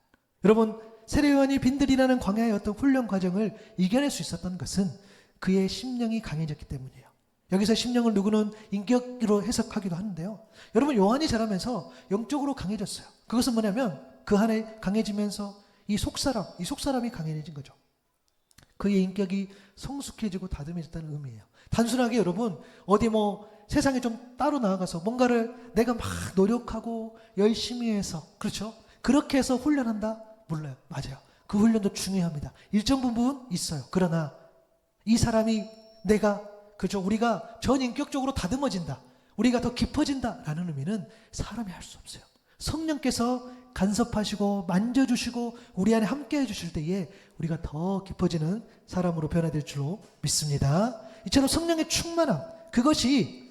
[SPEAKER 1] 여러분, 세례 요한이 빈들이라는 광야의 어떤 훈련 과정을 이겨낼 수 있었던 것은 그의 심령이 강해졌기 때문이에요. 여기서 심령을 누구는 인격으로 해석하기도 하는데요. 여러분, 요한이 자라면서 영적으로 강해졌어요. 그것은 뭐냐면 그 안에 강해지면서 이 속사람이 강해진 거죠. 그의 인격이 성숙해지고 다듬해졌다는 의미예요. 단순하게 여러분 어디 세상에 좀 따로 나아가서 뭔가를 내가 막 노력하고 열심히 해서, 그렇죠? 그렇게 해서 훈련한다? 몰라요. 맞아요. 그 훈련도 중요합니다. 일정 부분 있어요. 그러나 이 사람이 우리가 전인격적으로 다듬어진다, 우리가 더 깊어진다라는 의미는 사람이 할 수 없어요. 성령께서 간섭하시고 만져주시고 우리 안에 함께 해주실 때에 우리가 더 깊어지는 사람으로 변화될 줄로 믿습니다. 이처럼 성령의 충만함, 그것이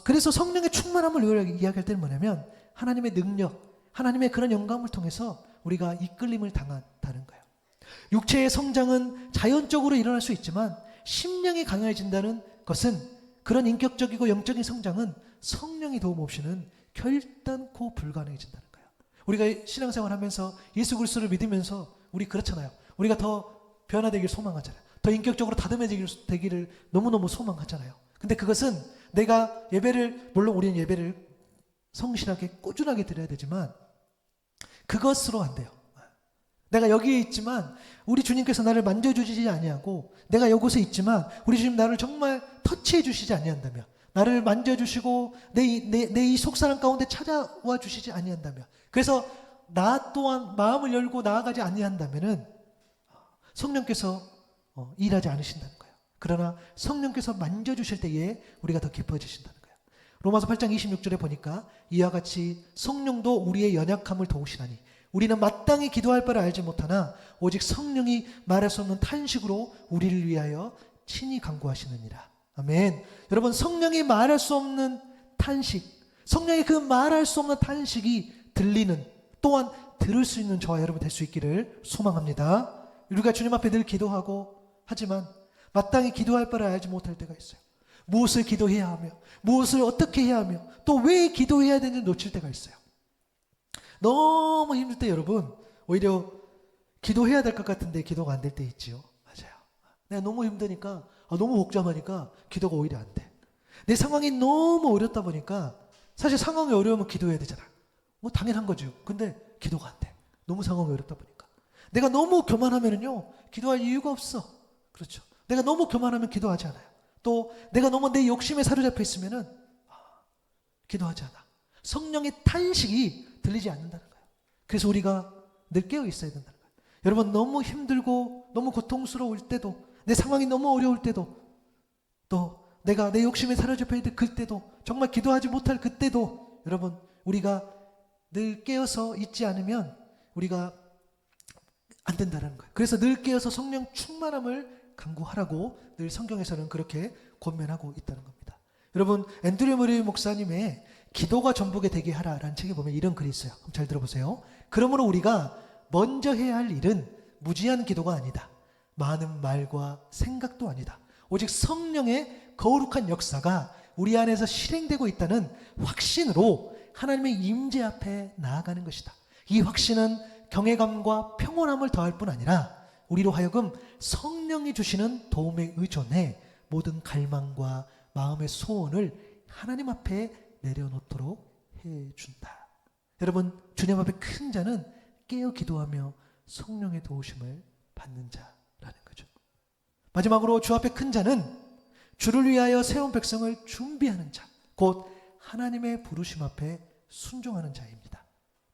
[SPEAKER 1] 그래서 성령의 충만함을 이야기할 때는 뭐냐면 하나님의 능력, 하나님의 그런 영감을 통해서 우리가 이끌림을 당한다는 거예요. 육체의 성장은 자연적으로 일어날 수 있지만 심령이 강해진다는 것은, 그런 인격적이고 영적인 성장은 성령의 도움 없이는 결단코 불가능해진다는 거예요. 우리가 신앙생활 하면서 예수 그리스도를 믿으면서 우리 그렇잖아요. 우리가 더 변화되기를 소망하잖아요. 더 인격적으로 다듬어지기를 너무너무 소망하잖아요. 근데 그것은 내가 물론 우리는 예배를 성실하게 꾸준하게 드려야 되지만 그것으로 안 돼요. 내가 여기에 있지만 우리 주님께서 나를 만져주시지 아니하고, 내가 이곳에 있지만 우리 주님 나를 정말 터치해 주시지 아니한다면, 나를 만져주시고 내 이 속사람 가운데 찾아와 주시지 아니한다면, 그래서 나 또한 마음을 열고 나아가지 아니한다면은 성령께서 일하지 않으신다는 거예요. 그러나 성령께서 만져주실 때에 우리가 더 깊어지신다는 거예요. 로마서 8장 26절에 보니까 이와 같이 성령도 우리의 연약함을 도우시나니 우리는 마땅히 기도할 바를 알지 못하나 오직 성령이 말할 수 없는 탄식으로 우리를 위하여 친히 간구하시느니라. 아멘. 여러분, 성령이 말할 수 없는 탄식, 성령의 그 말할 수 없는 탄식이 들리는, 또한 들을 수 있는 저와 여러분 될 수 있기를 소망합니다. 우리가 주님 앞에 늘 기도하고 하지만 마땅히 기도할 바를 알지 못할 때가 있어요. 무엇을 기도해야 하며 무엇을 어떻게 해야 하며 또 왜 기도해야 되는지 놓칠 때가 있어요. 너무 힘들 때 여러분 오히려 기도해야 될 것 같은데 기도가 안 될 때 있지요. 맞아요. 내가 너무 힘드니까, 너무 복잡하니까 기도가 오히려 안 돼. 내 상황이 너무 어렵다 보니까, 사실 상황이 어려우면 기도해야 되잖아. 당연한 거죠. 근데 기도가 안 돼. 너무 상황이 어렵다 보니까. 내가 너무 교만하면은요 기도할 이유가 없어. 그렇죠. 내가 너무 교만하면 기도하지 않아요. 또 내가 너무 내 욕심에 사로잡혀 있으면은 기도하지 않아. 성령의 탄식이 들리지 않는다는 거예요. 그래서 우리가 늘 깨어 있어야 된다는 거예요. 여러분, 너무 힘들고 너무 고통스러울 때도, 내 상황이 너무 어려울 때도, 또 내가 내 욕심에 사로잡혀 있을 그때도, 정말 기도하지 못할 그때도 여러분 우리가 늘 깨어서 있지 않으면 우리가 안 된다는 거예요. 그래서 늘 깨어서 성령 충만함을 간구하라고 늘 성경에서는 그렇게 권면하고 있다는 겁니다. 여러분, 앤드류 머리 목사님의 기도가 전부게 되게 하라라는 책에 보면 이런 글이 있어요. 잘 들어보세요. 그러므로 우리가 먼저 해야 할 일은 무지한 기도가 아니다. 많은 말과 생각도 아니다. 오직 성령의 거룩한 역사가 우리 안에서 실행되고 있다는 확신으로 하나님의 임재 앞에 나아가는 것이다. 이 확신은 경외감과 평온함을 더할 뿐 아니라 우리로 하여금 성령이 주시는 도움에 의존해 모든 갈망과 마음의 소원을 하나님 앞에 내려놓도록 해준다. 여러분, 주님 앞에 큰 자는 깨어 기도하며 성령의 도우심을 받는 자라는 거죠. 마지막으로 주 앞에 큰 자는 주를 위하여 세운 백성을 준비하는 자, 곧 하나님의 부르심 앞에 순종하는 자입니다.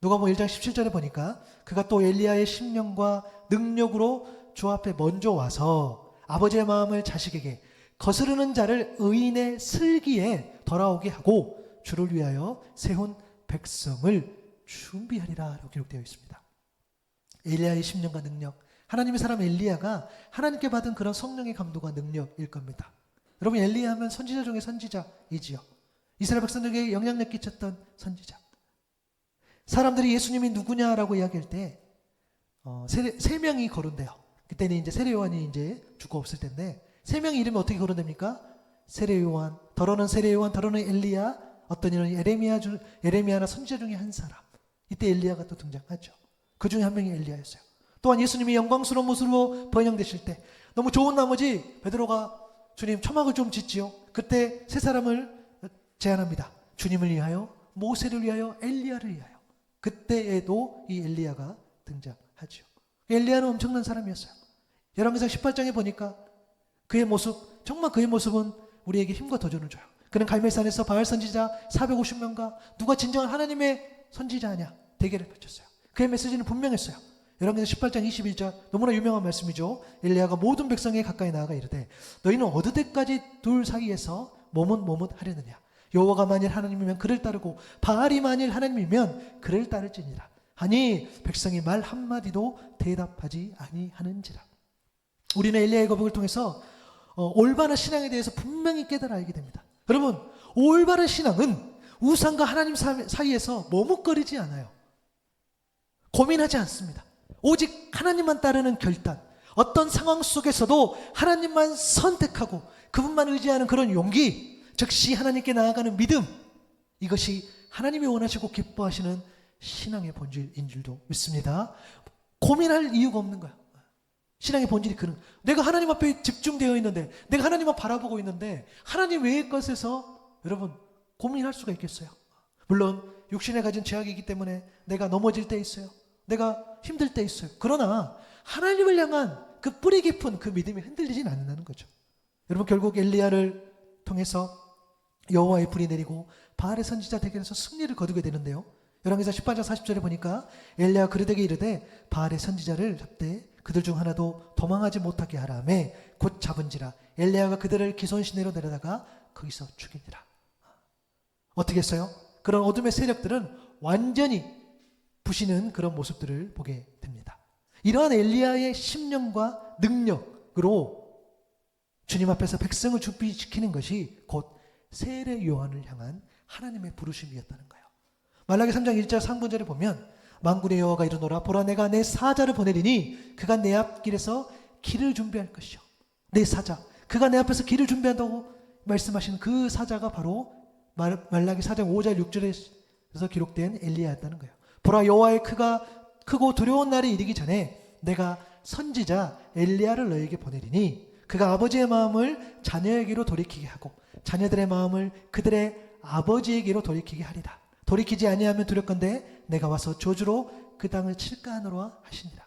[SPEAKER 1] 누가복음 1장 17절에 보니까 그가 또 엘리야의 심령과 능력으로 주 앞에 먼저 와서 아버지의 마음을 자식에게 거스르는 자를 의인의 슬기에 돌아오게 하고 주를 위하여 세운 백성을 준비하리라 라고 기록되어 있습니다. 엘리야의 심령과 능력, 하나님의 사람 엘리야가 하나님께 받은 그런 성령의 감동과 능력일 겁니다. 여러분, 엘리야 하면 선지자 중에 선지자이지요. 이스라엘 백성들에게 영향력 끼쳤던 선지자. 사람들이 예수님이 누구냐라고 이야기할 때 세 명이 거론돼요. 그때는 이제 세례 요한이 이제 죽고 없을 텐데 세 명의 이름이 어떻게 거론됩니까? 세례 요한, 더러는 세례 요한, 더러는 엘리야, 어떤 이는 예레미야나 선지자 중에 한 사람. 이때 엘리야가 또 등장하죠. 그 중에 한 명이 엘리야였어요. 또한 예수님이 영광스러운 모습으로 번영되실 때 너무 좋은 나머지 베드로가 주님 초막을 좀 짓지요. 그때 세 사람을 제안합니다. 주님을 위하여, 모세를 위하여, 엘리야를 위하여. 그때에도 이 엘리야가 등장하죠. 엘리야는 엄청난 사람이었어요. 열왕기상 18장에 보니까 그의 모습, 정말 그의 모습은 우리에게 힘과 도전을 줘요. 그는 갈멜산에서 바알 선지자 450명과 누가 진정한 하나님의 선지자냐 대결을 펼쳤어요. 그의 메시지는 분명했어요. 열왕기상 18장 21절 너무나 유명한 말씀이죠. 엘리야가 모든 백성에 가까이 나아가 이르되 너희는 어느 때까지 둘 사이에서 머뭇하려느냐. 여호와가 만일 하나님이면 그를 따르고 바알이 만일 하나님이면 그를 따를지니라. 하니 백성이 말 한마디도 대답하지 아니하는지라. 우리는 엘리야의 고백을 통해서 올바른 신앙에 대해서 분명히 깨달아 알게 됩니다. 여러분, 올바른 신앙은 우상과 하나님 사이에서 머뭇거리지 않아요. 고민하지 않습니다. 오직 하나님만 따르는 결단, 어떤 상황 속에서도 하나님만 선택하고 그분만 의지하는 그런 용기, 즉시 하나님께 나아가는 믿음, 이것이 하나님이 원하시고 기뻐하시는 신앙의 본질인 줄도 믿습니다. 고민할 이유가 없는 거야. 신앙의 본질이 그런, 내가 하나님 앞에 집중되어 있는데, 내가 하나님만 바라보고 있는데 하나님 외의 것에서 여러분 고민할 수가 있겠어요? 물론 육신에 가진 죄악이기 때문에 내가 넘어질 때 있어요. 내가 힘들 때 있어요. 그러나 하나님을 향한 그 뿌리 깊은 그 믿음이 흔들리진 않는다는 거죠. 여러분, 결국 엘리야를 통해서 여호와의 불이 내리고 바알의 선지자 대결에서 승리를 거두게 되는데요. 열왕기상 18장 40절에 보니까 엘리야가 그들에게 이르되 바알의 선지자를 잡되 그들 중 하나도 도망하지 못하게 하라매 곧 잡은지라. 엘리야가 그들을 기손 시내로 내려다가 거기서 죽이니라. 어떻게 했어요? 그런 어둠의 세력들은 완전히 부시는 그런 모습들을 보게 됩니다. 이러한 엘리야의 심령과 능력으로 주님 앞에서 백성을 준비시키는 것이 곧 세례 요한을 향한 하나님의 부르심이었다는 거예요. 말라기 3장 1절 상분절에 보면 만군의 여호와가 이르노라 보라 내가 내 사자를 보내리니 그가 내 앞길에서 길을 준비할 것이요. 내 사자, 그가 내 앞에서 길을 준비한다고 말씀하시는 그 사자가 바로 말라기 4장 5절 6절에서 기록된 엘리야였다는 거예요. 보라 여호와의 크고 두려운 날이 이르기 전에 내가 선지자 엘리야를 너에게 보내리니 그가 아버지의 마음을 자녀에게로 돌이키게 하고 자녀들의 마음을 그들의 아버지에게로 돌이키게 하리라. 돌이키지 아니하면 두렵건대 내가 와서 저주로 그 땅을 칠까 하노라 하시니라.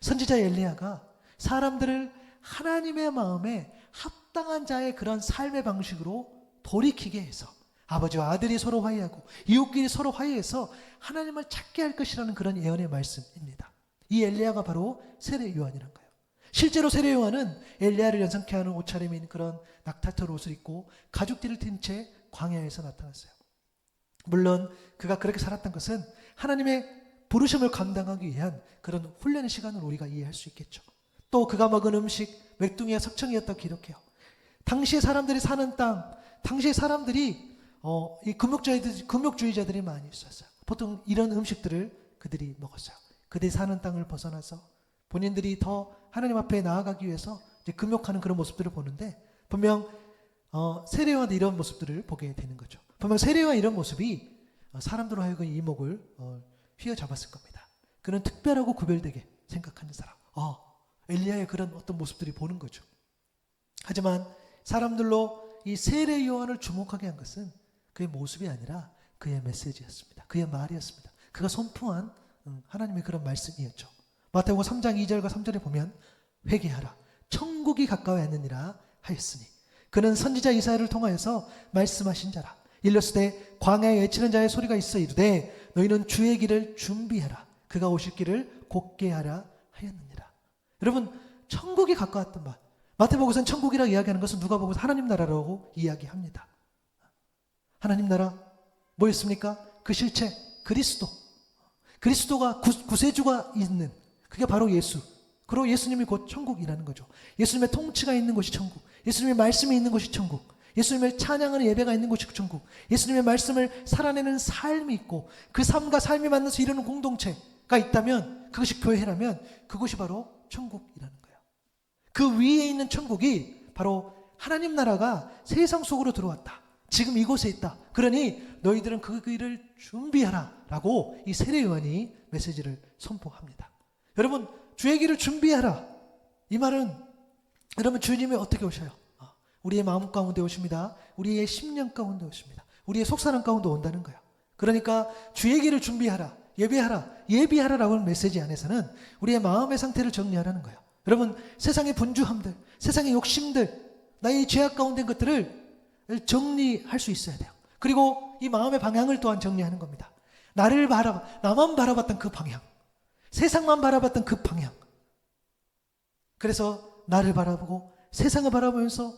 [SPEAKER 1] 선지자 엘리야가 사람들을 하나님의 마음에 합당한 자의 그런 삶의 방식으로 돌이키게 해서 아버지와 아들이 서로 화해하고 이웃끼리 서로 화해해서 하나님을 찾게 할 것이라는 그런 예언의 말씀입니다. 이 엘리야가 바로 세례 요한이란 거예요. 실제로 세례 요한은 엘리야를 연상케 하는 옷차림인 그런 낙타털 옷을 입고 가죽띠를 띤 채 광야에서 나타났어요. 물론 그가 그렇게 살았던 것은 하나님의 부르심을 감당하기 위한 그런 훈련의 시간을 우리가 이해할 수 있겠죠. 또 그가 먹은 음식 맥둥이와 석청이었다고 기록해요. 당시의 사람들이 사는 땅, 당시의 사람들이 이 금욕주의자들이 많이 있었어요. 보통 이런 음식들을 그들이 먹었어요. 그들이 사는 땅을 벗어나서 본인들이 더 하나님 앞에 나아가기 위해서 이제 금욕하는 그런 모습들을 보는데 분명 세례요한도 이런 모습들을 보게 되는 거죠. 분명 세례요한 이런 모습이 사람들로 하여금 이목을 휘어잡았을 겁니다. 그는 특별하고 구별되게 생각하는 사람. 엘리야의 그런 어떤 모습들이 보는 거죠. 하지만 사람들로 이 세례 요한을 주목하게 한 것은 그의 모습이 아니라 그의 메시지였습니다. 그의 말이었습니다. 그가 선포한 하나님의 그런 말씀이었죠. 마태복음 3장 2절과 3절에 보면 회개하라 천국이 가까이 왔느니라 하였으니 그는 선지자 이사야를 통하여서 말씀하신 자라. 일렀으되 광야에 외치는 자의 소리가 있어 이르되 너희는 주의 길을 준비하라. 그가 오실 길을 곧게 하라 하였느니라. 여러분, 천국이 가까웠던 말. 마태복음에서는 천국이라고 이야기하는 것은 누가복음에서 하나님 나라라고 이야기합니다. 하나님 나라 뭐였습니까? 그 실체 그리스도. 그리스도가 구세주가 있는 그게 바로 예수. 그리고 예수님이 곧 천국이라는 거죠. 예수님의 통치가 있는 곳이 천국. 예수님의 말씀이 있는 곳이 천국. 예수님의 찬양하는 예배가 있는 곳이 천국. 예수님의 말씀을 살아내는 삶이 있고 그 삶과 삶이 만나서 이루는 공동체가 있다면 그것이 교회라면 그것이 바로 천국이라는 거예요. 그 위에 있는 천국이 바로 하나님 나라가 세상 속으로 들어왔다. 지금 이곳에 있다. 그러니 너희들은 그 길을 준비하라 라고 이 세례 요한이 메시지를 선포합니다. 여러분, 주의 길을 준비하라. 이 말은 여러분 주님이 어떻게 오셔요? 우리의 마음 가운데 오십니다. 우리의 심령 가운데 오십니다. 우리의 속사람 가운데 온다는 거예요. 그러니까 주의 길을 준비하라. 예비하라라고 하는 메시지 안에서는 우리의 마음의 상태를 정리하라는 거예요. 여러분, 세상의 분주함들, 세상의 욕심들, 나의 죄악 가운데 있는 것들을 정리할 수 있어야 돼요. 그리고 이 마음의 방향을 또한 정리하는 겁니다. 나만 바라봤던 그 방향, 세상만 바라봤던 그 방향. 그래서 나를 바라보고 세상을 바라보면서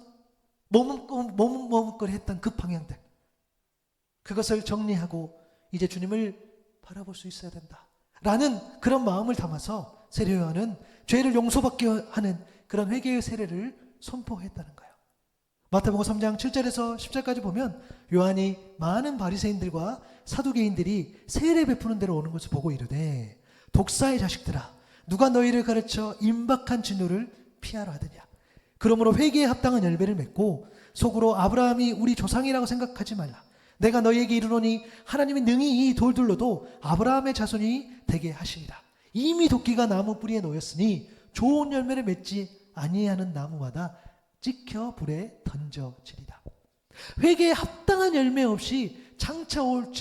[SPEAKER 1] 머뭇거렸던 그 방향들, 그것을 정리하고 이제 주님을 바라볼 수 있어야 된다 라는 그런 마음을 담아서 세례 요한은 죄를 용서받게 하는 그런 회개의 세례를 선포했다는 거예요. 마태복음 3장 7절에서 10절까지 보면 요한이 많은 바리새인들과 사두개인들이 세례 베푸는 데로 오는 것을 보고 이르되 독사의 자식들아, 누가 너희를 가르쳐 임박한 진노를 피하라 하더냐. 그러므로 회개에 합당한 열매를 맺고 속으로 아브라함이 우리 조상이라고 생각하지 말라. 내가 너희에게 이르노니 하나님이 능히 이 돌들로도 아브라함의 자손이 되게 하시리라. 이미 도끼가 나무 뿌리에 놓였으니 좋은 열매를 맺지 아니하는 나무마다 찍혀 불에 던져지리라. 회개에 합당한 열매 없이 장차 올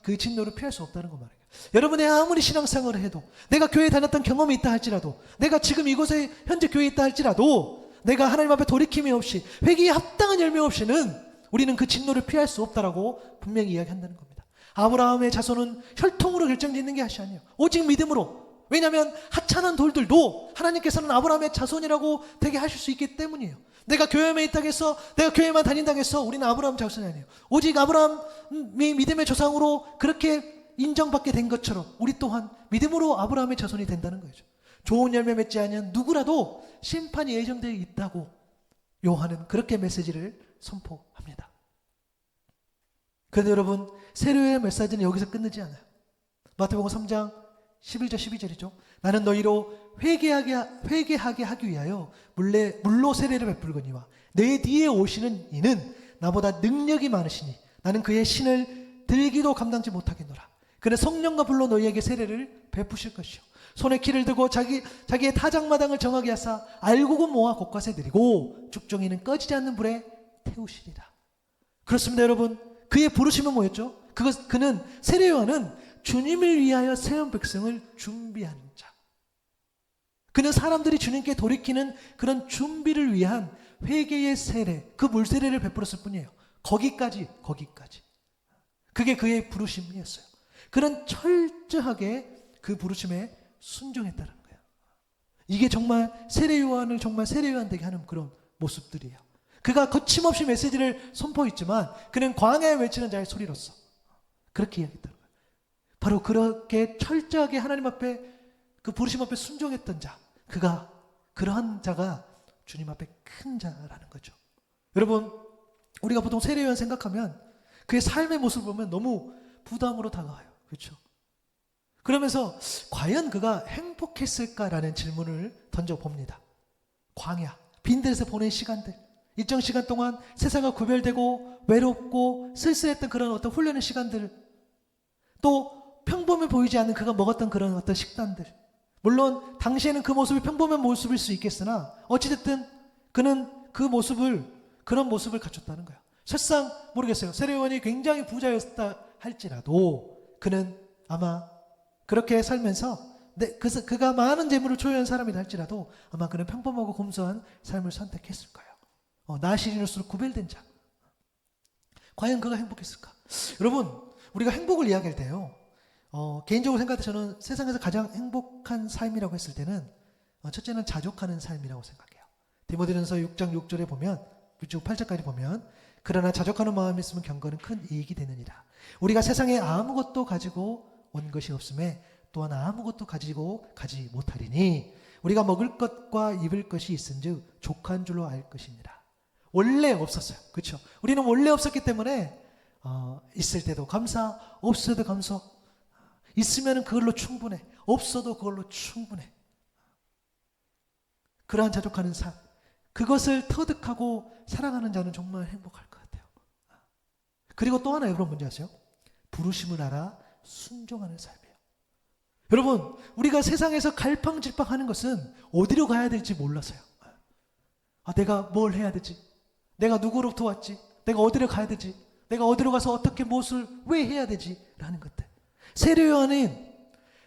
[SPEAKER 1] 그 진노를 피할 수 없다는 것 말이에요. 여러분의 아무리 신앙생활을 해도, 내가 교회에 다녔던 경험이 있다 할지라도, 내가 지금 이곳에 현재 교회에 있다 할지라도, 내가 하나님 앞에 돌이킴이 없이 회개에 합당한 열매 없이는 우리는 그 진노를 피할 수 없다라고 분명히 이야기한다는 겁니다. 아브라함의 자손은 혈통으로 결정짓는 게 아니에요. 오직 믿음으로. 왜냐하면 하찮은 돌들도 하나님께서는 아브라함의 자손이라고 되게 하실 수 있기 때문이에요. 내가 교회만 있다고 해서, 내가 교회만 다닌다고 해서 우리는 아브라함 자손이 아니에요. 오직 아브라함이 믿음의 조상으로 그렇게 인정받게 된 것처럼 우리 또한 믿음으로 아브라함의 자손이 된다는 거죠. 좋은 열매 맺지 않으면 누구라도 심판이 예정되어 있다고 요한은 그렇게 메시지를 선포합니다. 그런데 여러분, 세례의 메시지는 여기서 끝나지 않아요. 마태복음 3장 11절 12절이죠. 나는 너희로 회개하게 하기 위하여 물로 세례를 베풀거니와 내 뒤에 오시는 이는 나보다 능력이 많으시니 나는 그의 신을 들기도 감당지 못하겠노라. 그는 성령과 불로 너희에게 세례를 베푸실 것이요 손에 키를 들고 자기의 타작마당을 정하게 하사 알곡은 모아 곳곳에 드리고 죽정이는 꺼지지 않는 불에 태우시리라. 그렇습니다, 여러분. 그의 부르심은 뭐였죠? 그는 세례 요한은 주님을 위하여 세운 백성을 준비하는 자. 그는 사람들이 주님께 돌이키는 그런 준비를 위한 회개의 세례, 그 물세례를 베풀었을 뿐이에요. 거기까지. 그게 그의 부르심이었어요. 그는 철저하게 그 부르심에 순종했다는 거예요. 이게 정말 세례 요한을 정말 세례 요한 되게 하는 그런 모습들이에요. 그가 거침없이 메시지를 선포했지만 그는 광야에 외치는 자의 소리로서 그렇게 이야기했다는 거예요. 바로 그렇게 철저하게 하나님 앞에 그 부르심 앞에 순종했던 자, 그러한 자가 주님 앞에 큰 자라는 거죠. 여러분, 우리가 보통 세례 요한 생각하면 그의 삶의 모습을 보면 너무 부담으로 다가와요. 그렇죠? 그러면서 과연 그가 행복했을까라는 질문을 던져봅니다. 광야, 빈들에서 보낸 시간들, 일정 시간 동안 세상과 구별되고 외롭고 쓸쓸했던 그런 어떤 훈련의 시간들, 또 평범해 보이지 않는 그가 먹었던 그런 어떤 식단들, 물론 당시에는 그 모습이 평범한 모습일 수 있겠으나 어찌됐든 그는 그런 모습을 갖췄다는 거예요. 설상 모르겠어요. 세례 요한이 굉장히 부자였다 할지라도 그는 아마 그렇게 살면서 그가 많은 재물을 소유한 사람이다 할지라도 아마 그는 평범하고 검소한 삶을 선택했을 거예요. 나시린으로서 구별된 자. 과연 그가 행복했을까? 여러분, 우리가 행복을 이야기할 때요, 개인적으로 생각할 때 저는 세상에서 가장 행복한 삶이라고 했을 때는 첫째는 자족하는 삶이라고 생각해요. 디모데전서 6장 6절에 보면, 6장 8절까지 보면, 그러나 자족하는 마음이 있으면 경건은 큰 이익이 되느니라. 우리가 세상에 아무것도 가지고 온 것이 없음에 또한 아무것도 가지고 가지 못하리니 우리가 먹을 것과 입을 것이 있은즉 족한 줄로 알 것입니다. 원래 없었어요. 그렇죠? 우리는 원래 없었기 때문에 있을 때도 감사, 없어도 감사. 있으면 그걸로 충분해. 없어도 그걸로 충분해. 그러한 자족하는 삶, 그것을 터득하고 살아가는 자는 정말 행복할 것 같아요. 그리고 또 하나 여러분 뭔지 아세요? 부르심을 알아 순종하는 삶이에요. 여러분, 우리가 세상에서 갈팡질팡하는 것은 어디로 가야 될지 몰라서요. 내가 뭘 해야 되지? 내가 누구로부터 왔지? 내가 어디로 가야 되지? 내가 어디로 가서 어떻게 무엇을 왜 해야 되지? 라는 것들. 세례 요한은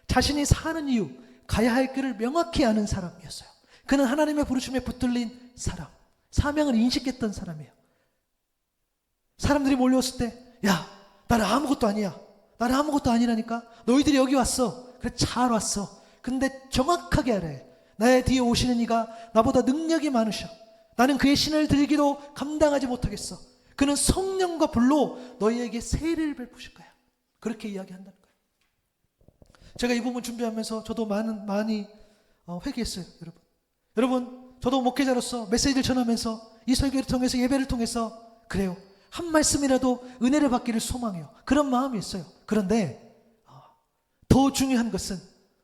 [SPEAKER 1] 자신이 사는 이유, 가야 할 길을 명확히 아는 사람이었어요. 그는 하나님의 부르심에 붙들린 사람, 사명을 인식했던 사람이에요. 사람들이 몰려왔을 때, 야, 나는 아무것도 아니야. 나는 아무것도 아니라니까. 너희들이 여기 왔어. 그래, 잘 왔어. 근데 정확하게 알아요. 나의 뒤에 오시는 이가 나보다 능력이 많으셔. 나는 그의 신을 들기도 감당하지 못하겠어. 그는 성령과 불로 너희에게 세례를 베푸실 거야. 그렇게 이야기한다는 거예요. 제가 이 부분 준비하면서 저도 많이 회개했어요, 여러분. 여러분, 저도 목회자로서 메시지를 전하면서 이 설교를 통해서 예배를 통해서 그래요. 한 말씀이라도 은혜를 받기를 소망해요. 그런 마음이 있어요. 그런데 더 중요한 것은,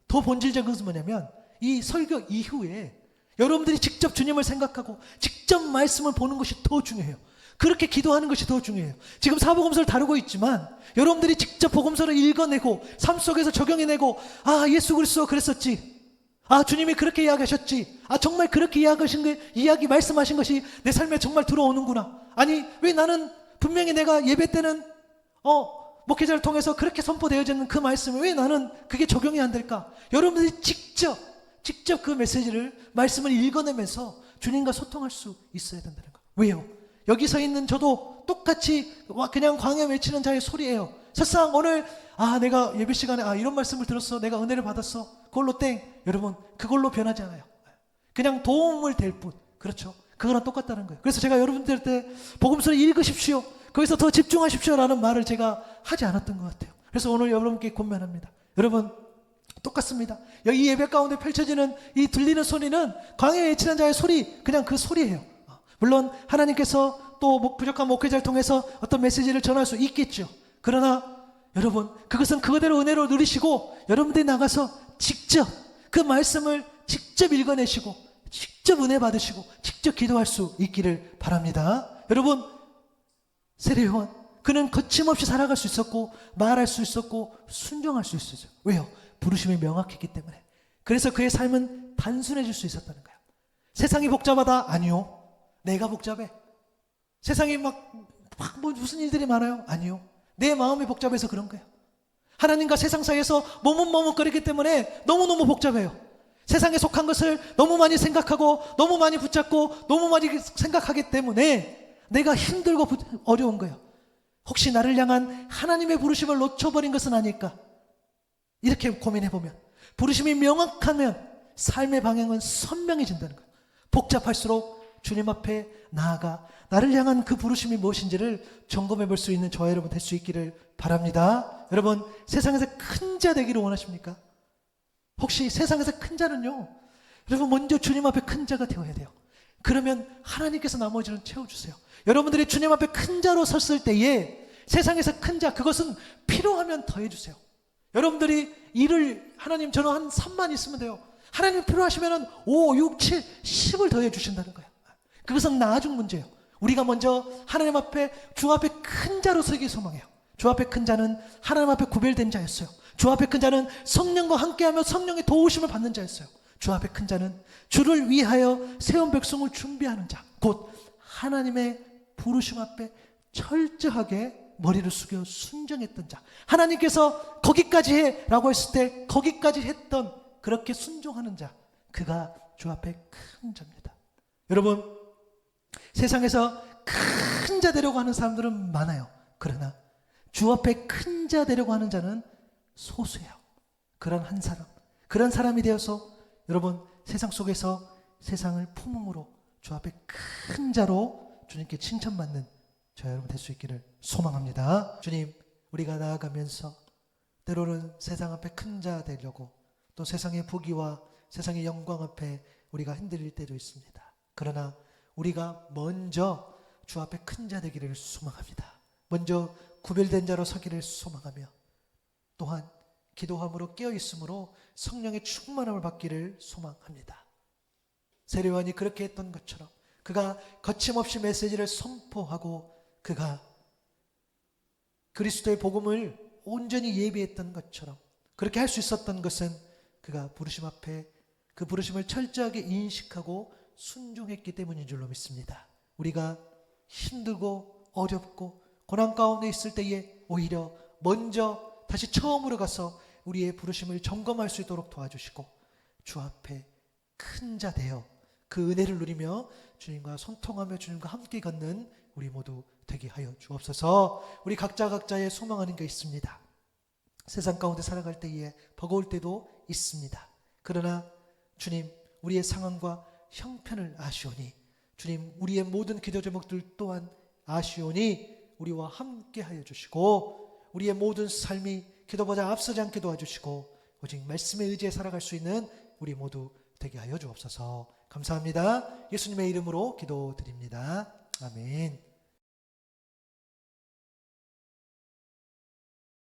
[SPEAKER 1] 더 본질적인 것은 뭐냐면 이 설교 이후에 여러분들이 직접 주님을 생각하고 직접 말씀을 보는 것이 더 중요해요. 그렇게 기도하는 것이 더 중요해요. 지금 사복음서를 다루고 있지만 여러분들이 직접 복음서를 읽어내고 삶 속에서 적용해내고, 예수 그리스도가 그랬었지, 주님이 그렇게 이야기하셨지, 정말 그렇게 이야기 말씀하신 것이 내 삶에 정말 들어오는구나. 아니, 왜 나는 분명히 내가 예배 때는 목회자를 통해서 그렇게 선포되어지는 그 말씀이 왜 나는 그게 적용이 안 될까? 여러분들이 직접 그 말씀을 읽어내면서 주님과 소통할 수 있어야 된다는 거예요. 왜요? 여기 서 있는 저도 똑같이 그냥 광야 외치는 자의 소리예요. 설상 오늘 내가 예배 시간에 이런 말씀을 들었어, 내가 은혜를 받았어, 그걸로 땡. 여러분, 그걸로 변하지 않아요. 그냥 도움을 될 뿐. 그렇죠? 그거랑 똑같다는 거예요. 그래서 제가 여러분들한테 복음서를 읽으십시오, 거기서 더 집중하십시오라는 말을 제가 하지 않았던 것 같아요. 그래서 오늘 여러분께 권면합니다. 여러분, 똑같습니다. 여기 예배 가운데 펼쳐지는 이 들리는 소리는 광야에 외치는 자의 소리, 그냥 그 소리예요. 물론 하나님께서 또 부족한 목회자를 통해서 어떤 메시지를 전할 수 있겠죠. 그러나 여러분, 그것은 그대로 은혜로 누리시고 여러분들이 나가서 직접 그 말씀을 직접 읽어내시고 직접 은혜 받으시고 직접 기도할 수 있기를 바랍니다. 여러분, 세례 요한, 그는 거침없이 살아갈 수 있었고 말할 수 있었고 순종할 수 있었죠. 왜요? 부르심이 명확했기 때문에. 그래서 그의 삶은 단순해질 수 있었다는 거예요. 세상이 복잡하다? 아니요. 내가 복잡해. 세상에 무슨 일들이 많아요? 아니요. 내 마음이 복잡해서 그런 거예요. 하나님과 세상 사이에서 머뭇머뭇거리기 때문에 너무너무 복잡해요. 세상에 속한 것을 너무 많이 생각하고 너무 많이 붙잡고 너무 많이 생각하기 때문에 내가 힘들고 어려운 거예요. 혹시 나를 향한 하나님의 부르심을 놓쳐버린 것은 아닐까? 이렇게 고민해보면, 부르심이 명확하면 삶의 방향은 선명해진다는 거예요. 복잡할수록 주님 앞에 나아가 나를 향한 그 부르심이 무엇인지를 점검해 볼 수 있는 저와 여러분 될 수 있기를 바랍니다. 여러분, 세상에서 큰 자 되기를 원하십니까? 혹시 세상에서 큰 자는요, 여러분 먼저 주님 앞에 큰 자가 되어야 돼요. 그러면 하나님께서 나머지는 채워주세요. 여러분들이 주님 앞에 큰 자로 섰을 때에 세상에서 큰 자, 그것은 필요하면 더해주세요. 여러분들이 일을, 하나님 저는 한 3만 있으면 돼요. 하나님 필요하시면 5, 6, 7, 10을 더해주신다는 거예요. 그것은 나중 문제예요. 우리가 먼저 하나님 앞에, 주 앞에 큰 자로 서기 소망해요. 주 앞에 큰 자는 하나님 앞에 구별된 자였어요. 주 앞에 큰 자는 성령과 함께하며 성령의 도우심을 받는 자였어요. 주 앞에 큰 자는 주를 위하여 세운 백성을 준비하는 자, 곧 하나님의 부르심 앞에 철저하게 머리를 숙여 순종했던 자. 하나님께서 거기까지 해 라고 했을 때 거기까지 했던, 그렇게 순종하는 자, 그가 주 앞에 큰 자입니다. 여러분, 세상에서 큰 자 되려고 하는 사람들은 많아요. 그러나 주 앞에 큰 자 되려고 하는 자는 소수예요. 그런 한 사람, 그런 사람이 되어서 여러분 세상 속에서 세상을 품음으로 주 앞에 큰 자로 주님께 칭찬받는 저 여러분 될 수 있기를 소망합니다. 주님, 우리가 나아가면서 때로는 세상 앞에 큰 자 되려고 또 세상의 부귀와 세상의 영광 앞에 우리가 흔들릴 때도 있습니다. 그러나 우리가 먼저 주 앞에 큰 자 되기를 소망합니다. 먼저 구별된 자로 서기를 소망하며 또한 기도함으로 깨어있음으로 성령의 충만함을 받기를 소망합니다. 세례요한이 그렇게 했던 것처럼 그가 거침없이 메시지를 선포하고 그가 그리스도의 복음을 온전히 예비했던 것처럼 그렇게 할 수 있었던 것은 그가 부르심 앞에 그 부르심을 철저하게 인식하고 순종했기 때문인 줄로 믿습니다. 우리가 힘들고 어렵고 고난 가운데 있을 때에 오히려 먼저 다시 처음으로 가서 우리의 부르심을 점검할 수 있도록 도와주시고 주 앞에 큰 자 되어 그 은혜를 누리며 주님과 소통하며 주님과 함께 걷는 우리 모두 되게 하여 주옵소서. 우리 각자의 소망하는 게 있습니다. 세상 가운데 살아갈 때에 버거울 때도 있습니다. 그러나 주님, 우리의 상황과 형편을 아시오니 주님, 우리의 모든 기도 제목들 또한 아시오니 우리와 함께 하여 주시고 우리의 모든 삶이 기도보다 앞서지 않게 도와주시고 오직 말씀에 의지해 살아갈 수 있는 우리 모두 되게 하여 주옵소서. 감사합니다. 예수님의 이름으로 기도드립니다. 아멘.